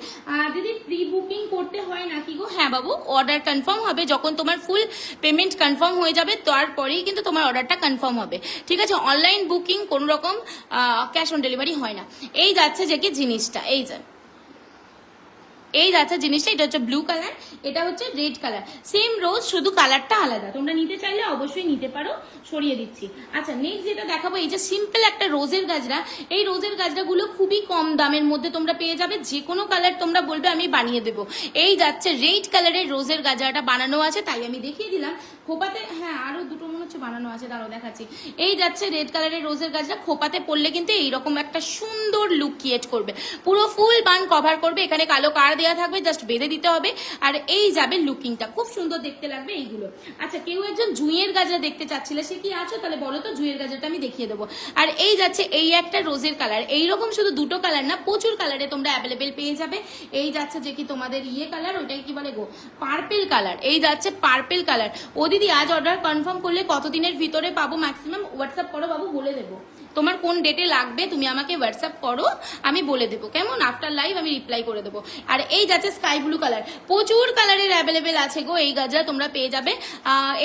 দিদি প্রি বুকিং করতে হয় নাকি গো? হ্যাঁ বাবু, অর্ডার কনফার্ম হবে যখন তোমার ফুল পেমেন্ট কনফার্ম হয়ে যাবে, তারপরেই কিন্তু তোমার অর্ডারটা কনফার্ম হবে, ঠিক আছে। অনলাইন বুকিং কোনো রকম ক্যাশ অন ডেলিভারি হয় না। এই যাচ্ছে যে কি জিনিসটা, এই যাচ্ছে জিনিসটা, এটা হচ্ছে ব্লু কালার, এটা হচ্ছে রেড কালার, সেম রোজ, শুধু কালারটা আলাদা। তোমরা নিতে চাইলে অবশ্যই নিতে পারো, সরিয়ে দিচ্ছি। আচ্ছা নেক্সট যেটা দেখাবো, এই যে সিম্পল একটা রোজের গাজরা। এই রোজের গাজরাগুলো খুবই কম দামের মধ্যে তোমরা পেয়ে যাবে, যে কোনো কালার তোমরা বলবে আমি বানিয়ে দেবো। এই যাচ্ছে রেড কালারের রোজের গাজরাটা বানানো আছে, তাই আমি দেখিয়ে দিলাম। খোপাতে, হ্যাঁ আরো দুটো মনে হচ্ছে বানানো আছে, দাঁড়াও দেখাচ্ছি। এই যাচ্ছে রেড কালারের রোজের গাজরা, খোপাতে পড়লে কিন্তু এইরকম একটা সুন্দর লুক ক্রিয়েট করবে, পুরো ফুল বান কভার করবে। এখানে কালো কার দেওয়া থাকবে, জাস্ট বেঁধে দিতে হবে, আর এই যাবে লুকিংটা, খুব সুন্দর দেখতে লাগবে এইগুলো। আচ্ছা কেউ একজন জুঁইয়ের গাজরা দেখতে চাচ্ছিলে, সে কি আছো? তাহলে বলো তো, জুঁইয়ের গাজরাটা আমি দেখিয়ে দেবো। আর এই যাচ্ছে এই একটা রোজের কালার, এইরকম শুধু দুটো কালার না, প্রচুর কালারে তোমরা অ্যাভেলেবেল পেয়ে যাবে। এই যাচ্ছে যে কি তোমাদের কালার, ওইটাই কি বলে গো, পার্পেল কালার। এই যাচ্ছে পার্পেল কালার। ও দিদি আজ অর্ডার কনফার্ম করলে কতদিনের ভিতরে পাবো ম্যাক্সিমাম? হোয়াটসঅ্যাপ করো বাবু, বলে দেবো তোমার কোন ডেটে লাগবে, তুমি আমাকে হোয়াটসঅ্যাপ করো, আমি বলে দেবো, কেমন? আফটার লাইভ আমি রিপ্লাই করে দেবো। আর এই যাচ্ছে স্কাই ব্লু কালার, প্রচুর কালারের অ্যাভেলেবেল আছে গো এই গাজরা, তোমরা পেয়ে যাবে।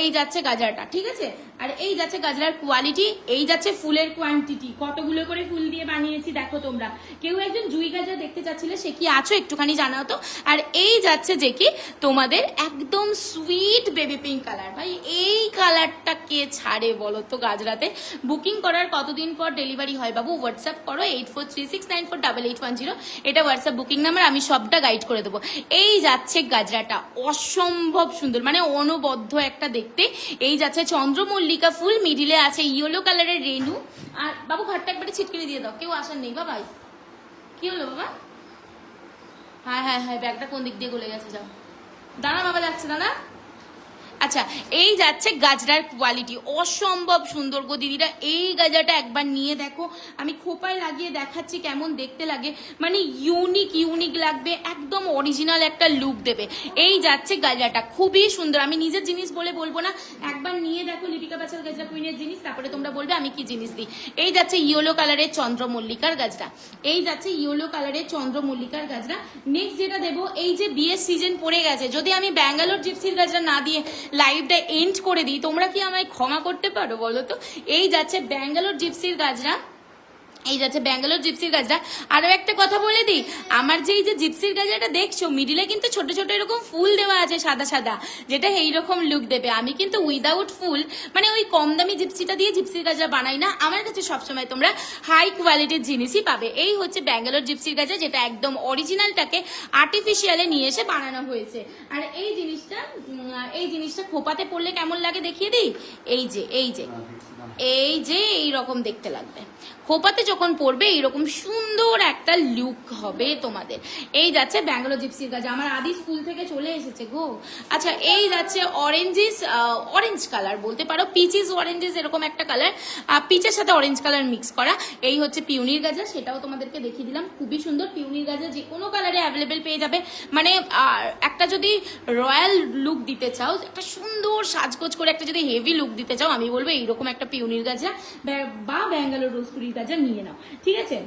এই যাচ্ছে গাজরাটা, ঠিক আছে। আর এই যাচ্ছে গাজরার কোয়ালিটি, এই যাচ্ছে ফুলের কোয়ান্টিটি, কতগুলো করে ফুল দিয়ে বানিয়েছি দেখো তোমরা। কেউ একজন জুই গাজরা দেখতে চাচ্ছিলে, সে কি আছো একটুখানি জানাও তো। আর এই যাচ্ছে যে কি তোমাদের একদম সুইট বেবি পিঙ্ক কালার। ভাই এই কালারটা কে ছাড়ে বলো তো গাজরাতে। বুকিং করার কতদিন পর ডেলিভারি হয় বাবু? হোয়াটসঅ্যাপ করো 8436948810, এটা হোয়াটসঅ্যাপ বুকিং নাম্বার, আমি সবটা গাইড করে দেবো। এই যাচ্ছে গাজরাটা অসম্ভব সুন্দর, মানে অনবদ্য একটা দেখতে। এই যাচ্ছে চন্দ্রমল্লিকা ফুল, মিডিলে আছে ইয়েলো কালারের রেনু। আর বাবু ঘরটা একবারে ছিটকে দিয়ে দাও, কেউ আসার নেই বাবাই। কি হলো বাবা? হ্যাঁ হ্যাঁ হ্যাঁ, ব্যাগটা কোন দিক দিয়ে গলে গেছে, যাও দাঁড়া বাবা, যাচ্ছে দাঁড়া। আচ্ছা, এই যাচ্ছে গাজরার কোয়ালিটি অসম্ভব সুন্দর গো দিদিরা। এই গাজরাটা একবার নিয়ে দেখো, আমি খোপায় লাগিয়ে দেখাচ্ছি কেমন দেখতে লাগে, মানে ইউনিক লাগবে, একদম অরিজিনাল একটা লুক দেবে। এই যাচ্ছে গাজরাটা খুবই সুন্দর, আমি নিজের জিনিস বলে বলবো না, একবার নিয়ে দেখো লিপিকা বাচাল গাজরা কুইনের জিনিস, তারপরে তোমরা বলবে আমি কি জিনিস দিই। এই যাচ্ছে ইয়েলো কালারের চন্দ্রমল্লিকার গাজরা, এই যাচ্ছে ইয়েলো কালারের চন্দ্রমল্লিকার গাজরা। নেক্সট যেটা দেবো, এই যে বিয়ের সিজন পড়ে গেছে, যদি আমি ব্যাঙ্গালোর জিপসির গাজরা না দিয়ে লাইভটা এন্ড করে দিই, তোমরা কি আমায় ক্ষমা করতে পারো বলো তো? এই যাচ্ছে ব্যাঙ্গালোর জিপসির গাজরা, এই যাচ্ছে ব্যাঙ্গালোর জিপসির গাজরা। আরো একটা কথা বলে দিই, আমার যে এই যে জিপসির গাজরাটা দেখছো, মিডিলে কিন্তু ছোট ছোট এরকম ফুল দেওয়া আছে সাদা সাদা, যেটা এইরকম লুক দেবে। আমি কিন্তু উইদাউট ফুল, মানে ওই কম দামি জিপসিটা দিয়ে জিপসির গাজরা বানাই না। আমার কাছে সবসময় তোমরা হাই কোয়ালিটির জিনিসই পাবে। এই হচ্ছে ব্যাঙ্গালোর জিপসির গাজরা, যেটা একদম অরিজিনালটাকে আর্টিফিশিয়ালে নিয়ে এসে বানানো হয়েছে। আর এই জিনিসটা খোপাতে পড়লে কেমন লাগে দেখিয়ে দিই। এই যে এইরকম দেখতে লাগবে, খোপাতে যখন পড়বে এইরকম সুন্দর একটা লুক হবে তোমাদের। এই যাচ্ছে ব্যাঙ্গালোর জিপসির গাজরা। আমার আদি স্কুল থেকে চলে এসেছে গো। আচ্ছা, এই যাচ্ছে অরেঞ্জ কালার বলতে পারো, পিচিস অরেঞ্জেস এরকম একটা কালার, পিচের সাথে অরেঞ্জ কালার মিক্স করা। এই হচ্ছে পিউনির গাজরা, সেটাও তোমাদেরকে দেখিয়ে দিলাম, খুবই সুন্দর। পিউনির গাজরা যে কোনো কালারে অ্যাভেলেবেল পেয়ে যাবে, মানে একটা যদি রয়্যাল লুক দিতে চাও, একটা সুন্দর সাজগোজ করে একটা যদি হেভি লুক দিতে চাও, আমি বলবো এইরকম একটা পিউনির গাজরা বা ব্যাঙ্গালোর রোজপুরির গাজরা নিয়ে নাও, ঠিক আছে?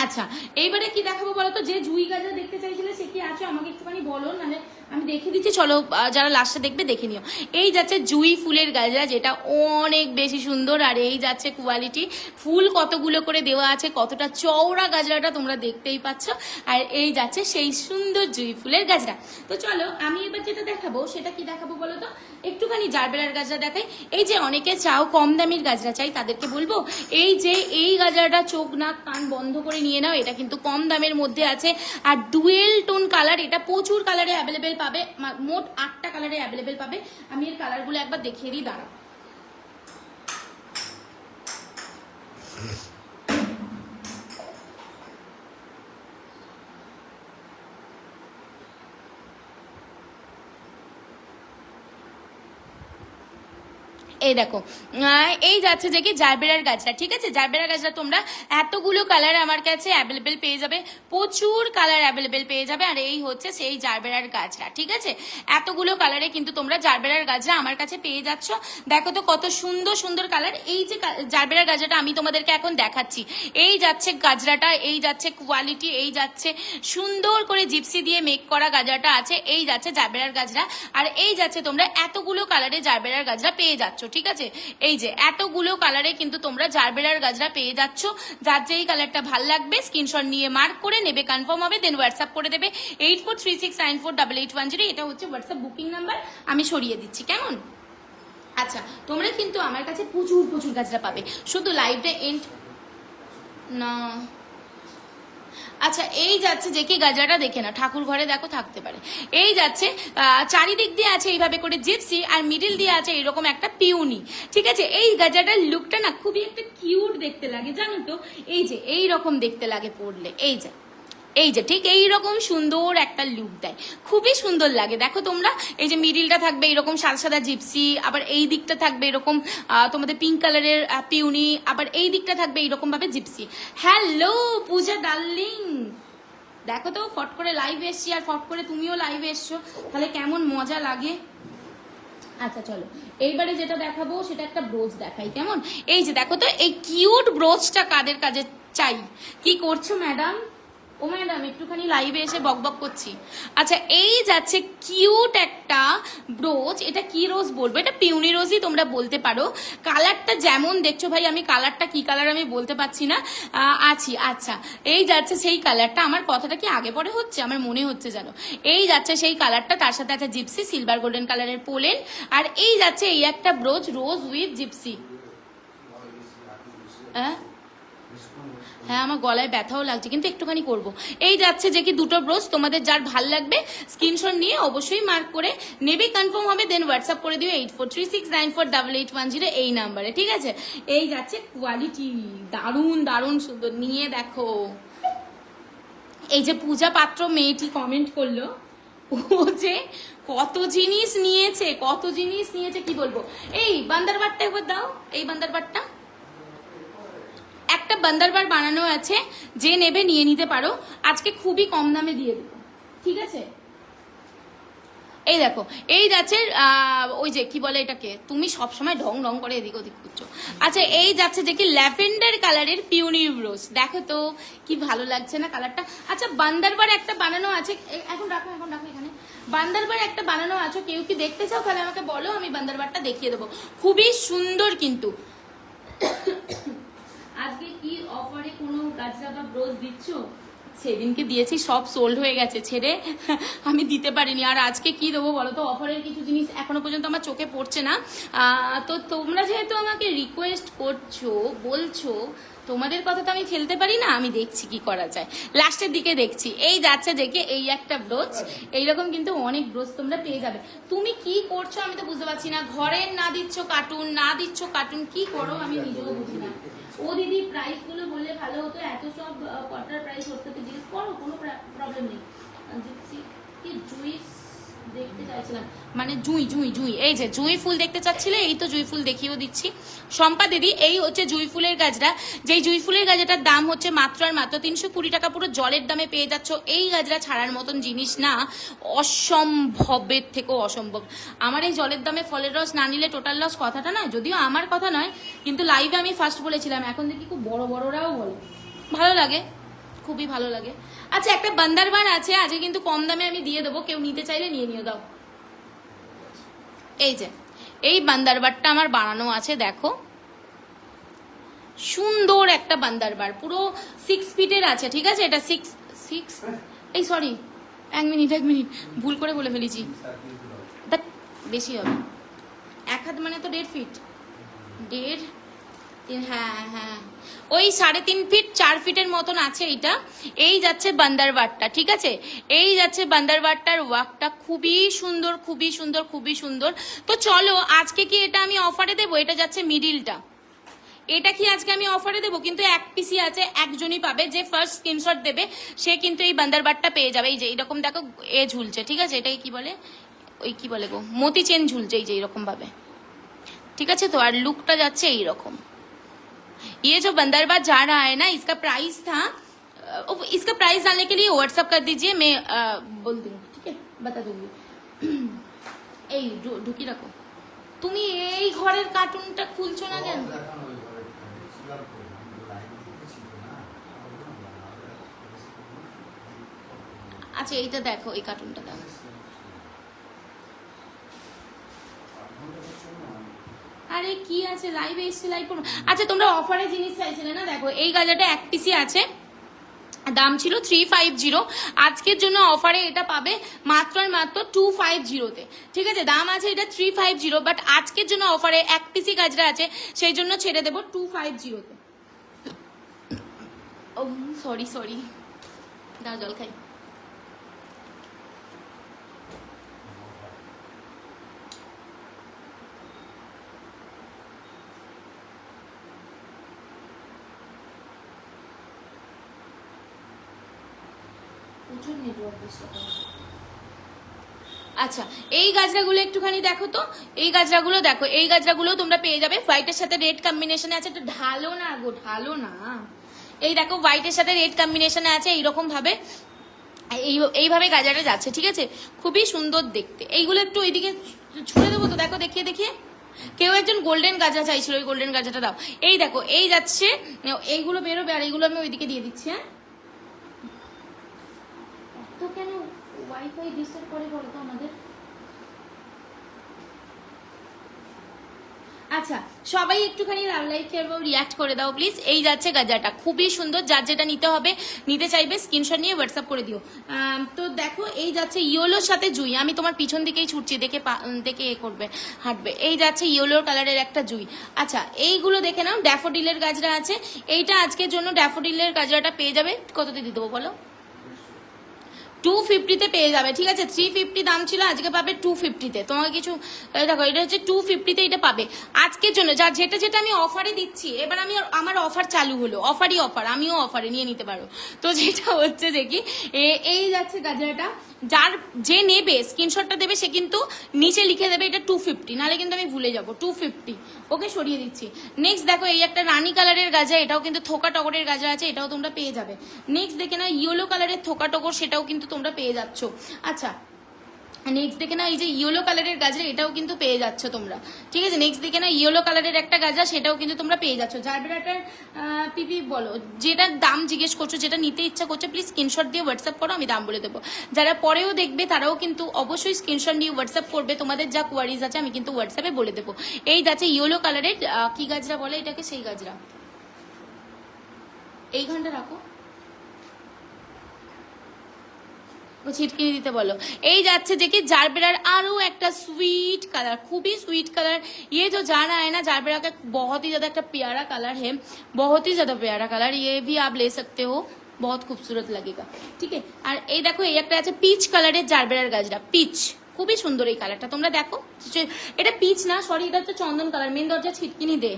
আচ্ছা, এইবারে কি দেখাবো বলো তো? যে জুই গাজরা দেখতে চাইছিলে সে কি আছে আমাকে একটুখানি বলো, নাহলে আমি দেখে দিচ্ছি। চলো, যারা লাস্টে দেখবে দেখে নিও। এই যাচ্ছে জুই ফুলের গাজরা, যেটা অনেক বেশি সুন্দর। আর এই যাচ্ছে কোয়ালিটি, ফুল কতগুলো করে দেওয়া আছে, কতটা চওড়া গাজরাটা তোমরা দেখতেই পাচ্ছ। আর এই যাচ্ছে সেই সুন্দর জুই ফুলের গাজরা। তো চলো, আমি এবার যেটা দেখাবো সেটা কি দেখাবো বলো তো? একটুখানি জারবেরার গাজরা দেখাই। এই যে অনেকে চাও কম দামির গাজরা চাই, তাদেরকে বলবো এই যে এই গাজরাটা চোখ নাক কান বন্ধ করে নিয়ে নাও। এটা কিন্তু কম দামের মধ্যে আছে, আর ডুয়েল টোন কালার, এটা প্রচুর কালারে অ্যাভেলেবেল পাবে, মোট 8টা কালারে অ্যাভেলেবেল পাবে। আমি এর কালারগুলো একবার দেখিয়ে দিই, দাঁড়াও। এই দেখো, এই যাচ্ছে যে কি জারবেরার গাজরা, ঠিক আছে? জারবেরার গাজরা তোমরা এতগুলো কালার আমার কাছে অ্যাভেলেবেল পেয়ে যাবে, প্রচুর কালার অ্যাভেলেবেল পেয়ে যাবে। আর এই হচ্ছে সেই জারবেরার গাজরা, ঠিক আছে? এতগুলো কালারে কিন্তু তোমরা জারবেরার গাজরা আমার কাছে পেয়ে যাচ্ছ। দেখো তো কত সুন্দর সুন্দর কালার। এই যে জারবেরার গাজরাটা আমি তোমাদেরকে এখন দেখাচ্ছি, এই যাচ্ছে গাজরাটা, এই যাচ্ছে কোয়ালিটি, এই যাচ্ছে সুন্দর করে জিপসি দিয়ে মেক করা গাজরাটা আছে, এই যাচ্ছে জারবেরার গাজরা। আর এই যাচ্ছে তোমরা এতগুলো কালারে জারবেরার গাজরা পেয়ে যাচ্ছ, ঠিক আছে? এই যে এতগুলো কালারে কিন্তু তোমরা জারবেরার গাজরা পেয়ে যাচ্ছ। যার যেই কালারটা ভাল লাগবে স্ক্রিনশট নিয়ে মার্ক করে নেবে, কনফার্ম হবে, দেন হোয়াটসঅ্যাপ করে দেবে 8436948810। এটা হচ্ছে হোয়াটসঅ্যাপ বুকিং নাম্বার, আমি সরিয়ে দিচ্ছি, কেমন? আচ্ছা, তোমরা কিন্তু আমার কাছে প্রচুর প্রচুর গাজরা পাবে, শুধু লাইভটা এন্ড না। আচ্ছা, এই যাচ্ছে যে কি গাজরাটা দেখে না, ঠাকুর ঘরে দেখো থাকতে পারে। এই যাচ্ছে চারিদিক দিয়ে আছে এইভাবে করে জিপসি, আর মিডিল দিয়ে আছে এরকম একটা পিউনি, ঠিক আছে? এই গাজরাটার লুকটা না খুবই একটা কিউট দেখতে লাগে, জানো তো? এই যে এইরকম দেখতে লাগে পরলে, এই যে ঠিক এইরকম সুন্দর একটা লুক দেয়, খুবই সুন্দর লাগে। দেখো তোমরা, এই যে মিডিলটা থাকবে এরকম সাদা সাদা জিপসি, আবার এই দিকটা থাকবে এরকম তোমাদের পিঙ্ক কালারের পিউনি, আবার এই দিকটা থাকবে এইরকম ভাবে জিপসি। হ্যালো পূজা ডার্লিং, দেখো তো ফট করে লাইভ এসছি, আর ফট করে তুমিও লাইভে এসছো, তাহলে কেমন মজা লাগে। আচ্ছা চলো, এইবারে যেটা দেখাবো সেটা একটা ব্রোচ দেখাই, কেমন? এই যে দেখো তো, এই কিউট ব্রোচটা কাদের কাজে চাই? কি করছো ম্যাডাম? ও ম্যাডাম একটুখানি লাইভে এসে বকবক করছি। আচ্ছা এই যাচ্ছে কিউট একটা ব্রোচ, এটা কি রোজ বলবো, এটা পিউনি রোজই তোমরা বলতে পারো। কালারটা যেমন দেখছো ভাই, আমি কালারটা কি কালার আমি বলতে পারছি না। আচ্ছা এই যাচ্ছে সেই কালারটা, আমার কথাটা কি আগে পরে হচ্ছে, আমার মনে হচ্ছে জানো। এই যাচ্ছে সেই কালারটা, তার সাথে আছে জিপসি সিলভার গোল্ডেন কালারের পোলেন, আর এই যাচ্ছে এই একটা ব্রোচ রোজ উইথ জিপসি। হ্যাঁ আমার গলায় ব্যথাও লাগছে, কিন্তু একটুখানি করব। এই যাচ্ছে যে কি দুটো ব্রোচ, তোমাদের যার ভাল লাগবে স্ক্রিনশট নিয়ে অবশ্যই মার্ক করে নেবে, কনফার্ম হবে, দেন হোয়াটসঅ্যাপ করে দিও 8436948810 এই নাম্বারে, ঠিক আছে। এই যাচ্ছে কোয়ালিটি, দারুণ দারুণ সুন্দর, নিয়ে দেখো। এই যে পূজা পাত্র মেয়েটি কমেন্ট করলো, ও যে কত জিনিস নিয়েছে, কত জিনিস নিয়েছে কি বলবো। এই বান্দারবারটা একবার দাও, এই বান্দারবারটা, একটা বান্দারবার বানানো আছে, যে নেবে নিয়ে নিতে পারো, আজকে খুবই কম দামে দিয়ে দেবো, ঠিক আছে। এই দেখো এই যাচ্ছে ওই যে কি বলে এটাকে, তুমি সবসময় ঢং ঢং করে এদিক ওদিক করছো। আচ্ছা এই যাচ্ছে যে কি ল্যাভেন্ডার কালারের পিউনি রোজ, দেখো তো কি ভালো লাগছে না কালারটা। আচ্ছা বান্দারবার একটা বানানো আছে, এখন রাখো এখানে, বান্দারবার একটা বানানো আছে, কেউ কি দেখতে চাও তাহলে আমাকে বলো, আমি বান্দারবারটা দেখিয়ে দেবো, খুবই সুন্দর কিন্তু। আজকে কি অফারে কোনো গাজরা বা ব্রোচ দিচ্ছ? সেদিনকে দিয়েছি, সব সোল্ড হয়ে গেছে, ছেড়ে আমি দিতে পারিনি। আর আজকে কি দেবো বলো তো, অফারের কিছু জিনিস এখনো পর্যন্ত আমার চোখে পড়ছে না। তো তোমরা যেহেতু আমাকে রিকোয়েস্ট করছো, বলছো, তোমাদের কথা তো আমি ফেলতে পারি না, আমি দেখছি কি করা যায়, লাস্টের দিকে দেখছি। এই যাচ্ছে দেখে এই একটা ব্রোচ, এইরকম কিন্তু অনেক ব্রোচ তোমরা পেয়ে যাবে। তুমি কি করছো আমি তো বুঝতে পারছি না, ঘরের না দিচ্ছ কার্টুন, কি করো আমি নিজেও বুঝি না। ও দিদি প্রাইস গুলো বললে ভালো হতো, এত সব কটার প্রাইস হচ্ছে তো জিজ্ঞেস করো, কোনো প্রবলেম নেই। কি জুইস দেখতে চাইছিলাম, মানে জুঁই, এই যে জুঁই ফুল দেখতে চাচ্ছিলে, এই তো জুঁই ফুল দেখিয়েও দিচ্ছি। শম্পা দিদি এই হচ্ছে জুঁই ফুলের গাজরা, যেই জুঁই ফুলের গাজরাটার দাম হচ্ছে মাত্র আর মাত্র 320 টাকা, পুরো জলের দামে পেয়ে যাচ্ছ। এই গাজরা ছাড়ার মতন জিনিস না, অসম্ভবের থেকেও অসম্ভব। আমার এই জলের দামে ফলের রস না নিলে টোটাল লস কথাটা নয়, যদিও আমার কথা নয়, কিন্তু লাইভে আমি ফার্স্ট বলেছিলাম, এখন দেখি খুব বড় বড়রাও বলে, ভালো লাগে, খুবই ভালো লাগে। আচ্ছা একটা বান্দারবার আছে আজকে, কিন্তু কম দামে আমি দিয়ে দেবো, কেউ নিতে চাইলে নিয়ে নিয়ে দাও। এই যে এই বান্দারবারটা আমার বানানো আছে, দেখো সুন্দর একটা বান্দারবার, পুরো 6 ফিটের আছে, ঠিক আছে। এটা 6 এই সরি এক মিনিট ভুল করে বলে ফেলেছি, বেশি হবে, 1 হাত মানে তো 1.5 ফিট, 1.5 হ্যাঁ ওই 3.5 ফিট 4 ফিটের মতন আছে এইটা। এই যাচ্ছে বান্দারবারটা, ঠিক আছে। এই যাচ্ছে বান্দারবারটার ওয়ার্কটা খুবই সুন্দর। তো চলো আজকে কি এটা আমি অফারে দেবো, এটা যাচ্ছে মিডিলটা, এটা কি আজকে আমি অফারে দেবো, কিন্তু এক পিসি আছে, একজনই পাবে, যে ফার্স্ট স্ক্রিনশট দেবে সে কিন্তু এই বান্দারবারটা পেয়ে যাবে। এই যে এইরকম দেখো এ ঝুলছে, ঠিক আছে, এটাই কি বলে, ওই কি বলে গো, মতি চেন ঝুলছে, এই যে এইরকম ভাবে, ঠিক আছে। তো আর লুকটা যাচ্ছে এইরকম। ये जो बंदरबार जा रहा है ना, इसका प्राइस था, इसका प्राइस डालने के लिए व्हाट्सअप कर दीजिए, मैं बोल दूंगी, ठीक है, बता दूंगी। এই ঢুকি রাখো, তুমি এই ঘরের কার্টুনটা খুলছো না কেন? আচ্ছা এইটা দেখো, এই কার্টুনটা দেখো, আরে কি আছে, লাইভে এসছে, লাইভ করবো। আচ্ছা তোমরা অফারে জিনিস চাইছিলে না, দেখো এই গাজাটা এক পিসি আছে, দাম ছিল 350, আজকের জন্য অফারে এটা পাবে মাত্র আর মাত্র 250-তে, ঠিক আছে। দাম আছে এটা 350, বাট আজকের জন্য অফারে এক পিসি গাজরা আছে, সেই জন্য ছেড়ে দেবো 250-তে। ও সরি দাও জল খাই। আচ্ছা এই গাজরাগুলো একটুখানি দেখো তো, এই গাজরাগুলো দেখো, এই গাজরাগুলো তোমরা পেয়ে যাবে হোয়াইটের সাথে রেড কম্বিনেশনে আছে, একটু ঢালো না গো, ঢালো না। এই দেখো হোয়াইটের সাথে রেড কম্বিনেশনে আছে, এইরকম ভাবে এইভাবে গাজরাটা যাচ্ছে, ঠিক আছে, খুবই সুন্দর দেখতে। এইগুলো একটু ওইদিকে ছুঁড়ে দেবো তো, দেখো দেখিয়ে কেউ একজন গোল্ডেন গাজরা চাইছিল, ওই গোল্ডেন গাজরাটা দাও। এই দেখো এই যাচ্ছে, এইগুলো বেরোবে, আর এইগুলো আমি ওইদিকে দিয়ে দিচ্ছি, হ্যাঁ তো কেন ওয়াইফাই ডিস্টার্ব করে বলো তো আমাদের? আচ্ছা, সবাই একটুখানি লাইক এবং রিয়াক্ট করে দাও প্লিজ। এই যাচ্ছে গাজাটা, খুবই সুন্দর। যার যেটা নিতে হবে, নিতে চাইবে স্ক্রিনশট নিয়ে হোয়াটসঅ্যাপ করে দিও। তো দেখো, এই যাচ্ছে ইয়েলোর সাথে জুই। আমি তোমার পিছন দিকেই ছুটছি, দেখে দেখে এ করবে, হাঁটবে। এই যাচ্ছে ইয়েলোর কালারের একটা জুই। আচ্ছা, এইগুলো দেখে নাও, ড্যাফোডিলের গাজরা আছে। এইটা আজকের জন্য ড্যাফোডিলের গাজরাটা পেয়ে যাবে। কততে দিয়ে দেবো বলো? 250-তে পেয়ে যাবে, ঠিক আছে। 350 দাম ছিল, আজকে পাবে 250-তে। তোমাকে কিছু দেখো, এটা হচ্ছে 250-তে এটা পাবে আজকের জন্য। যার যেটা যেটা আমি অফারে দিচ্ছি, এবার আমি আমার অফার চালু হলো, অফারই অফার, আমিও অফারে নিয়ে নিতে পারো। তো যেটা হচ্ছে যে কি, এই যাচ্ছে গাজরাটা। যার যে নেবে স্ক্রিনশটটা দেবে, সে কিন্তু নিচে লিখে দেবে এটা 250, নাহলে কিন্তু আমি ভুলে যাবো। 250, ওকে, সরিয়ে দিচ্ছি। নেক্সট দেখো, এই একটা রানী কালারের গাজা, এটাও কিন্তু থোকা টগরের গাজা আছে, এটাও তোমরা পেয়ে যাবে। নেক্সট দেখে না, ইয়েলো কালারের থোকা টগর, সেটাও কিন্তু তোমরা পেয়ে যাচ্ছ। আচ্ছা, নেক্সট দেখে না, এই যে ইয়েলো কালারের গাজরা, এটাও কিন্তু পেয়ে যাচ্ছ তোমরা, ঠিক আছে। নেক্সট দেখে না, ইয়েলো কালারের একটা গাজরা, সেটাও কিন্তু তোমরা পেয়ে যাচ্ছ। জারবেরাটার পিপি বলো, যেটার দাম জিজ্ঞেস করছো, যেটা নিতে ইচ্ছা করছো, প্লিজ স্ক্রিনশট দিয়ে হোয়াটসঅ্যাপ করো, আমি দাম বলে দেবো। যারা পরেও দেখবে তারাও কিন্তু অবশ্যই স্ক্রিনশট দিয়ে হোয়াটসঅ্যাপ করবে, তোমাদের যা কোয়ারিজ আছে আমি কিন্তু হোয়াটসঅ্যাপে বলে দেবো। এই যাচ্ছে ইয়েলো কালারের কি গাজরা বলে এটাকে, সেই গাজরা। এইখানটা রাখো, ছিটকিনি দিতে বলো। এই যাচ্ছে যে কি জারবেরার আরো একটা সুইট कलर, खूबी स्वीट कलर। ये जो जा रहा है ना जारबेरा का, बहुत ही ज्यादा একটা प्यारा कलर है, बहुत ही ज्यादा प्यारा कलर। ये भी आप ले सकते हो, बहुत खूबसूरत लगेगा, ठीक है। আর এই দেখো, এই একটা আছে পিচ কালারের জারবেরার গাজরা, পিচ, খুবই সুন্দর এই কালারটা, তোমরা দেখো। এটা পিচ না, সরি, এটা হচ্ছে চন্দন কালার। মেন দরজা ছিটকিনি দে,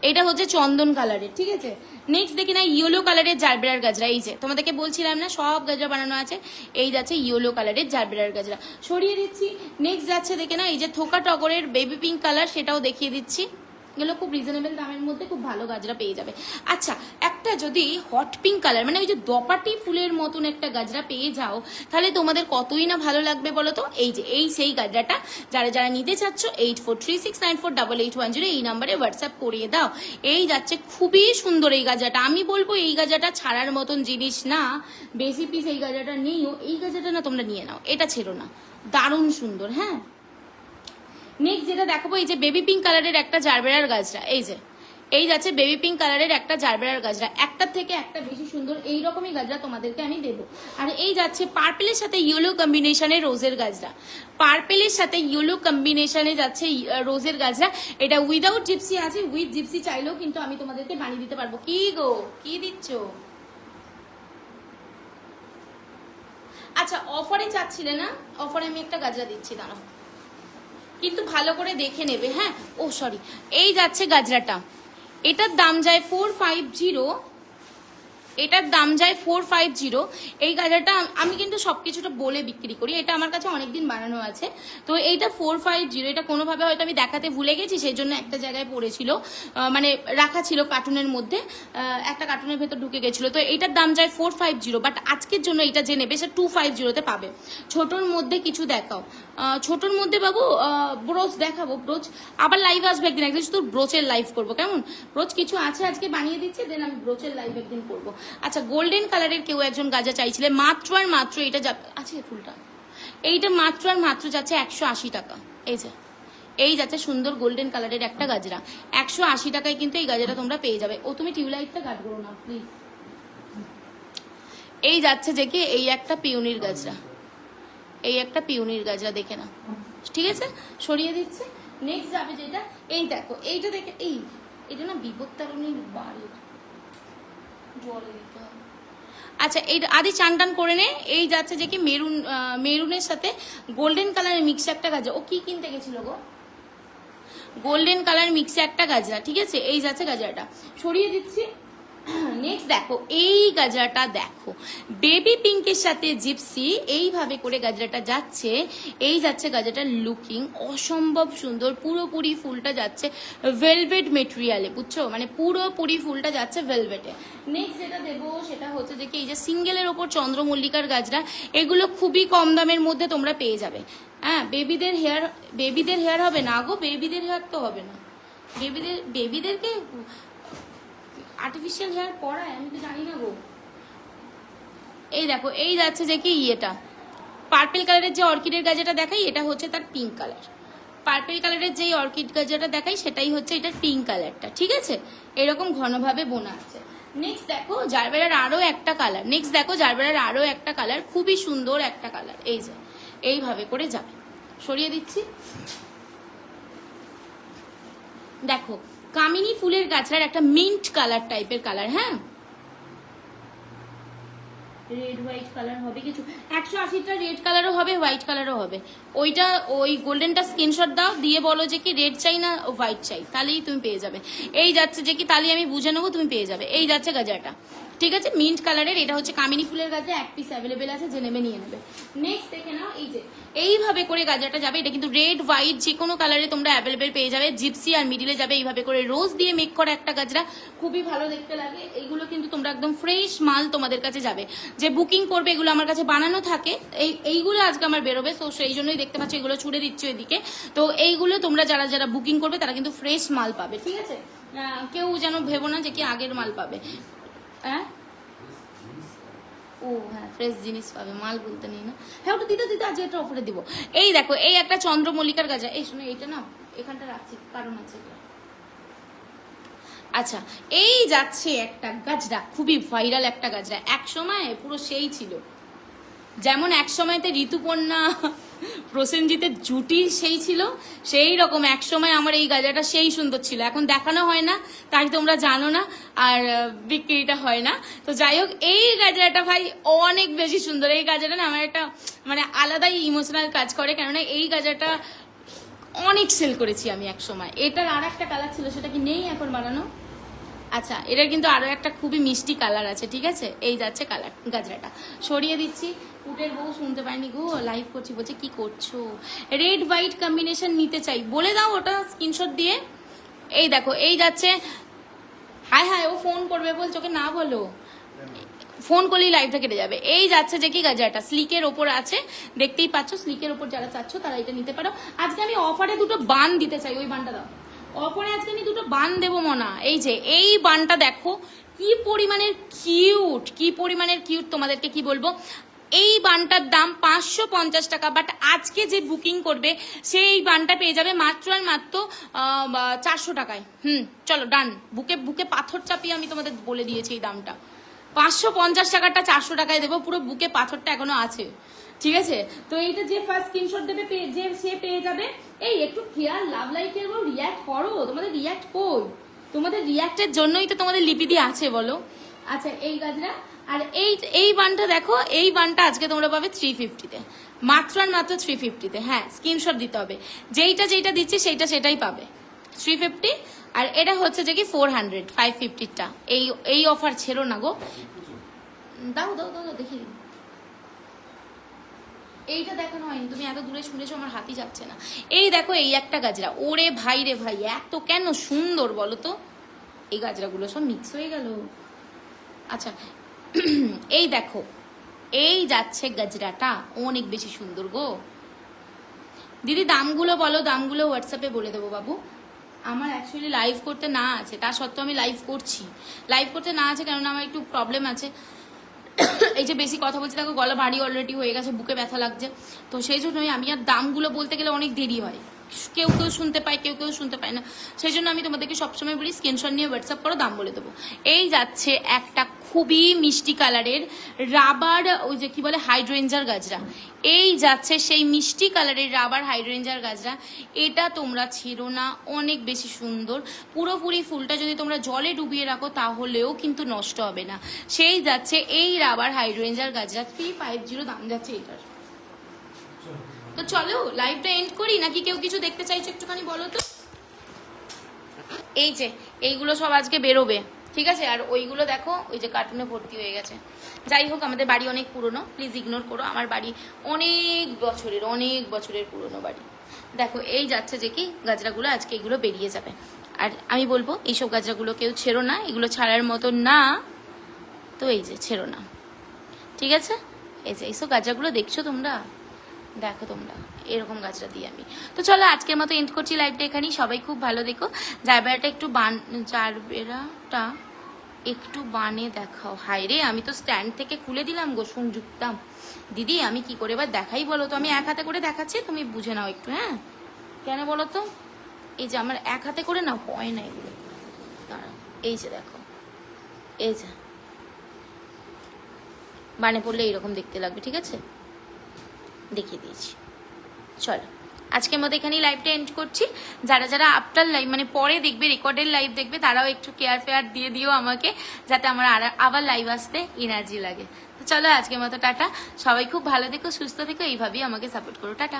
এটা হচ্ছে চন্দন কালারের, ঠিক আছে। নেক্সট দেখি না, ইয়েলো কালারের জারবেরার গাজরা। এই যে তোমাদেরকে বলছিলাম না, সব গাজরা বানানো আছে। এই যাচ্ছে ইয়েলো কালারের জারবেরার গাজরা, সরিয়ে দিচ্ছি। নেক্সট যাচ্ছে দেখে না, এই যে থোকা টগরের বেবি পিঙ্ক কালার, সেটাও দেখিয়ে দিচ্ছি। এগুলো খুব রিজনেবল দামের মধ্যে খুব ভালো গাজরা পেয়ে যাবে। আচ্ছা, একটা যদি হট পিঙ্ক কালার, মানে ওই যে দপাটি ফুলের মতন একটা গাজরা পেয়ে যাও, তাহলে তোমাদের কতই না ভালো লাগবে বলো তো। এই যে এই সেই গাজরাটা, যারা যারা নিতে চাচ্ছ 8436948810 এই নাম্বারে হোয়াটসঅ্যাপ করিয়ে দাও। এই যাচ্ছে, খুবই সুন্দর এই গাজরাটা। আমি বলবো এই গাজরাটা ছাড়ার মতন জিনিস না, বেশি পিস এই গাজরাটা নেইও। এই গাজরাটা না তোমরা নিয়ে নাও, এটা ছেড়ো না, দারুণ সুন্দর। হ্যাঁ, নেক্সট যেটা দেখাবো, এই যে বেবি পিঙ্ক কালারের একটা জারবেরার গাজরা। এই যে এই যাচ্ছে বেবি পিঙ্ক কালারের একটা জারবেরার গাজরা, একটার থেকে একটা বেশি সুন্দর। এই রকমই গাজরা তোমাদেরকে আমি দেবো। আর এই যাচ্ছে পার্পেলের সাথে ইয়েলো কম্বিনেশনে রোজের গাজরা, পার্পেলের সাথে ইয়েলো কম্বিনেশনে যাচ্ছে রোজের গাজরা। এটা উইদাউট জিপসি আছে, উইথ জিপসি চাইলেও কিন্তু আমি তোমাদেরকে বানিয়ে দিতে পারবো। কি গো, কি দিচ্ছ? আচ্ছা, অফারে চাচ্ছিলে না, অফারে আমি একটা গাজরা দিচ্ছি, দাঁড়াও, কিন্তু ভালো করে দেখে নেবে। হ্যাঁ, ও সরি, এই যাচ্ছে গাজরাটা, এটার দাম যায় 450, এটার দাম যায় 450। এই গাজরটা আমি কিন্তু সবকিছুটা বলে বিক্রি করি, এটা আমার কাছে অনেকদিন বানানো আছে। তো এইটা 450, এটা কোনোভাবে হয়তো আমি দেখাতে ভুলে গেছি, সেই জন্য একটা জায়গায় পড়েছিল, মানে রাখা ছিল কার্টুনের মধ্যে, একটা কার্টুনের ভেতর ঢুকে গেছিল। তো এইটার দাম যায় 450, বাট আজকের জন্য এটা যে নেবে সে 250-তে পাবে। ছোটোর মধ্যে কিছু দেখাও, ছোটোর মধ্যে বাবু ব্রোচ দেখাবো, ব্রোচ আবার লাইভ আসবে একদিন, একদিন শুধু ব্রোচের লাইভ করবো, কেমন? ব্রোচ কিছু আছে আজকে বানিয়ে দিচ্ছে, দেন আমি ব্রোচের লাইভ একদিন করবো। আচ্ছা, গোল্ডেন কালারের কেউ একজন গাজা চাইছিলে, মাত্র আর মাত্র এটা আছে ফুলটা, এইটা মাত্র আর মাত্র যাচ্ছে 180 টাকা। এই যে এই যাচ্ছে সুন্দর গোল্ডেন কালারের একটা গাজরা, 180 টাকায় কিন্তু এই গাজরা তোমরা পেয়ে যাবে। ও তুমি টিউবলাইটটা কাট করো না প্লিজ। এই যাচ্ছে যে কি, এই একটা পিওনির গাজরা, এই একটা পিওনির গাজরা দেখে না, ঠিক আছে, সরিয়ে দিচ্ছে। নেক্সট যাবে যেটা, এই দেখো, এইটা দেখে, এটা না বিপত্তারণীর বাড়ি, জলে দিতে হবে। আচ্ছা, এই আদি চান টান করে নে। এই যাচ্ছে যে কি মেরুনের সাথে গোল্ডেন কালারের মিক্সে একটা গাজরা। ও কি কিনতে গেছিল গো? গোল্ডেন কালার মিক্সে একটা গাজরা, ঠিক আছে। এই যাচ্ছে গাজরাটা, সরিয়ে দিচ্ছি। নেক্সট দেখো, এই গাজরাটা দেখো, বেবি পিঙ্কের সাথে জিপসি, এইভাবে করে গাজরাটা যাচ্ছে। এই যাচ্ছে গাজরাটা, লুকিং অসম্ভব সুন্দর, পুরোপুরি ফুলটা যাচ্ছে ভেলভেট মেটেরিয়ালে, বুঝছো, মানে পুরোপুরি ফুলটা যাচ্ছে ভেলভেটে। নেক্সট যেটা দেবো সেটা হচ্ছে যে কি, এই যে সিঙ্গেলের ওপর চন্দ্রমল্লিকার গাজরা, এগুলো খুবই কম দামের মধ্যে তোমরা পেয়ে যাবে। হ্যাঁ, বেবিদের হেয়ার হবে না গো, বেবিদের হেয়ার তো হবে না, বেবিদেরকে আর্টিফিশিয়াল হেয়ার পড়ায়, আমি তো জানি না গো। এই দেখো, এই যাচ্ছে যে কি ইয়েটা, পার্পেল কালারের যে অর্কিডের গাজাটা দেখাই এটা হচ্ছে তার পিঙ্ক কালার। পার্পেল কালারের যেই অর্কিড গাজাটা দেখাই সেটাই হচ্ছে এটার পিঙ্ক কালারটা, ঠিক আছে? এরকম ঘনভাবে বোনা আছে। নেক্সট দেখো জারবেরার আরো একটা কালার, নেক্সট দেখো জারবেরার আরো একটা কালার, খুবই সুন্দর একটা কালার। এই যে এইভাবে করে যাবে, সরিয়ে দিচ্ছি। দেখো কামিনী ফুলের গাছটার একটা মিন্ট কালার টাইপের কালার, হ্যাঁ রেড হোয়াইট কালার হবে কিছু, 180টা রেড কালারও হবে, হোয়াইট কালারও হবে। ওইটা ওই গোল্ডেনটা স্ক্রিনশট দাও, দিয়ে বলো যে কি রেড চাই না হোয়াইট চাই, তাহলেই তুমি পেয়ে যাবে। এই যাচ্ছে যে কি, তাহলে আমি বুঝে নেবো, তুমি পেয়ে যাবে। এই যাচ্ছে গাজাটা, ঠিক আছে, মিন্ট কালারের। এটা হচ্ছে কামিনী ফুলের গাজা, এক পিস অ্যাভেলেবেল আছে, যে নেবে নিয়ে নেবে। নেক্সট দেখে নাও, এই যে এইভাবে করে গাজাটা যাবে। এটা কিন্তু রেড হোয়াইট যে কোনো কালারে তোমরা অ্যাভেলেবেল পেয়ে যাবে। জিপসি আর মিডিলে যাবে এইভাবে করে রোজ দিয়ে মেক করা একটা গাজরা, খুবই ভালো দেখতে লাগে। এইগুলো কিন্তু তোমরা একদম ফ্রেশ মাল তোমাদের কাছে যাবে। যে বুকিং করবে এগুলো আমার কাছে বানানো থাকে, এইগুলো আজকে আমার বেরোবে, তো সেই জন্যই দেখতে পাচ্ছ এগুলো ছুড়ে দিচ্ছ এদিকে। তো এইগুলো তোমরা যারা যারা বুকিং করবে তারা কিন্তু ফ্রেশ মাল পাবে, ঠিক আছে? কেউ যেন ভেবো না যে কি আগের মাল পাবে। হ্যাঁ ও হ্যাঁ, ফ্রেশ জিনিস পাবে, মাল বলতে নেই না। হ্যাঁ ওটা দিতে দিতে আজকে একটা অফারে দিব। এই দেখো এই একটা চন্দ্রমল্লিকার গাজা, এই শোনো এইটা না এখানটা রাখছি, কারণ আছে। আচ্ছা এই যাচ্ছে একটা গাজরা, খুবই ভাইরাল একটা গাজরা, এক সময় পুরো সেই ছিল, যেমন এক সময়তে ঋতুপর্ণা প্রসেনজিতের জুটি সেই ছিল, সেই রকম এক সময় আমার এই গাজাটা সেই সুন্দর ছিল। এখন দেখানো হয় না, তাই তোমরা জানো না, আর বিক্রিটা হয় না। তো যাই হোক এই গাজরাটা ভাই অনেক বেশি সুন্দর। এই গাজরাটা না আমার একটা মানে আলাদাই ইমোশনাল কাজ করে, কেননা এই গাজরাটা অনেক সেল করেছি আমি এক সময়। এটার আর একটা কালার ছিল, সেটা কি নেই এখন বানানো? আচ্ছা এটার কিন্তু আরো একটা খুবই মিষ্টি কালার আছে, ঠিক আছে? এই যাচ্ছে কালার গাজরাটা, সরিয়ে দিচ্ছি। কুটের বউ শুনতে পাইনি গো, লাইভ করছি, বলছে কি করছো, রেড হোয়াইট কম্বিনেশন নিতে চাই, বলে দাও ওটা স্ক্রিনশট দিয়ে। এই দেখো এই যাচ্ছে, হায় হায় ও ফোন করবে বলছো, ওকে না বলো, ফোন করলেই লাইভটা কেটে যাবে। এই যাচ্ছে যে কি গাজরাটা স্লিকের ওপর আছে, দেখতেই পাচ্ছ, স্লিকের ওপর যারা চাচ্ছ তারা এটা নিতে পারো। আজকে আমি অফারে দুটো বান দিতে চাই, ওই বানটা দাও, অফারে আজকে আমি দুটো বান দেবো মনা। এই যে এই বানটা দেখো কি পরিমাণের কিউট, কি পরিমাণের কিউট, তোমাদেরকে কি বলবো। এই বানটার দাম 550 টাকা, বাট আজকে যে বুকিং করবে সেই বানটা পেয়ে যাবে মাত্র আর মাত্র 400 টাকায়। চলো ডান, বুকে বুকে পাথর চাপিয়ে আমি তোমাদের বলে দিয়েছি এই দামটা। 550 টাকাটা 400 টাকায় দেবো, পুরো বুকে পাথরটা এখনো আছে, ঠিক আছে? তো এইটা যে ফার্স্ট স্ক্রিনশট দেবে যে সে পেয়ে যাবে। এই একটু কেয়ার লাভ লাইকের রিয়াক্ট করো, তোমাদের রিয়াক্ট কই? তোমাদের রিয়াক্টের জন্যই তো তোমাদের লিপি দিয়ে আছে বলো। আচ্ছা এই গাজরা, আর এই বানটা দেখো, এই বানটা আজকে তোমরা পাবে 350-তে, মাত্র আর মাত্র 350-তে। হ্যাঁ স্ক্রিনশট দিতে হবে, যেইটা দিচ্ছি সেটাই পাবে 350। আর এটা হচ্ছে যে কি 400, 550টা। এই অফার ছেড়ো না গো, দাও দাও দাও দেখি। এইটা দেখানো হয়নি, তুমি এত দূরে শুনেছো, আমার হাতই যাচ্ছে না। এই দেখো এই একটা গাজরা, ওরে ভাই রে ভাই, এত কেন সুন্দর বলো তো। এই গাজরাগুলো সব মিক্স হয়ে গেল। আচ্ছা এই দেখো এই যাচ্ছে গাজরাটা, অনেক বেশি সুন্দর গো। দিদি দামগুলো বলো, দামগুলো হোয়াটসঅ্যাপে বলে দেবো বাবু। আমার অ্যাকচুয়ালি লাইভ করতে না আছে, তা সত্ত্বেও আমি লাইভ করছি। লাইভ করতে না আছে কেননা আমার একটু প্রবলেম আছে, এই যে বেশি কথা বলছি, দেখো গলা ভারী অলরেডি হয়ে গেছে, বুকে ব্যথা লাগছে, তো সেই জন্যই আমি আর দামগুলো বলতে গেলে অনেক দেরি হয়, কেউ কেউ শুনতে পায়, কেউ কেউ শুনতে পায় না। সেই জন্য আমি তোমাদেরকে সবসময় বলি স্ক্রিনশট নিয়ে হোয়াটসঅ্যাপ করো, দাম বলে দেবো। এই যাচ্ছে একটা খুবই মিষ্টি কালারের রাবার, ওই যে কি বলে হাইড্রেঞ্জার গাজরা। এই যাচ্ছে সেই মিষ্টি কালারের রাবার হাইড্রেঞ্জার গাজরা, এটা তোমরা ছেড়ো না, অনেক বেশি সুন্দর। পুরোপুরি ফুলটা যদি তোমরা জলে ডুবিয়ে রাখো তাহলেও কিন্তু নষ্ট হবে না। সেই যাচ্ছে এই রাবার হাইড্রেঞ্জার গাজরা, 350 দাম যাচ্ছে এটার। তো চলো লাইভটা এন্ড করি, নাকি কেউ কিছু দেখতে চাইছো একটুখানি বলো তো। এই যে এইগুলো সব আজকে বেরোবে, ঠিক আছে? আর ওইগুলো দেখো ওই যে কার্টুনে ভর্তি হয়ে গেছে। যাই হোক আমাদের বাড়ি অনেক পুরনো, প্লিজ ইগনোর করো, আমার বাড়ি অনেক বছরের পুরনো বাড়ি। দেখো এই যাচ্ছে যে কি গাজরাগুলো আজকে এগুলো বেরিয়ে যাবে। আর আমি বলবো এইসব গাজরাগুলো কেউ ছেড়ো না, এগুলো ছাড়ার মতো না, তো এই যে ছেড়ো না, ঠিক আছে? এই যে এইসব গাজরাগুলো দেখছো তোমরা, দেখো তোমরা এরকম গাছটা দিই আমি। তো চলো আজকের মতো এন্ড করছি লাইভটা এখানেই, সবাই খুব ভালো দেখো। জারবেরাটা একটু জারবেরাটা একটু বানে দেখাও। হায় রে, আমি তো স্ট্যান্ড থেকে খুলে দিলাম গো, শুন যুক্তাম। দিদি আমি কি করে এবার দেখাই বলো তো? আমি এক হাতে করে দেখাচ্ছি, তুমি বুঝে নাও একটু। হ্যাঁ কেন বলো তো? এই যে আমার এক হাতে করে না হয় না এগুলো। দাঁড়াও, এই যে দেখো, এই যে বানে পড়লে এইরকম দেখতে লাগবে, ঠিক আছে? দেখিয়ে দিয়েছি। চলো আজকের মতো এখানেই লাইভটা এন্ড করছি। যারা যারা আফটার লাইভ মানে পরে দেখবে, রেকর্ডের লাইভ দেখবে, তারাও একটু কেয়ার ফেয়ার দিয়ে দিও আমাকে, যাতে আমার আবার লাইভ আসতে এনার্জি লাগে। তো চলো আজকের মতো টাটা। সবাই খুব ভালো থেকো, সুস্থ থেকো, এইভাবেই আমাকে সাপোর্ট করো। টাটা।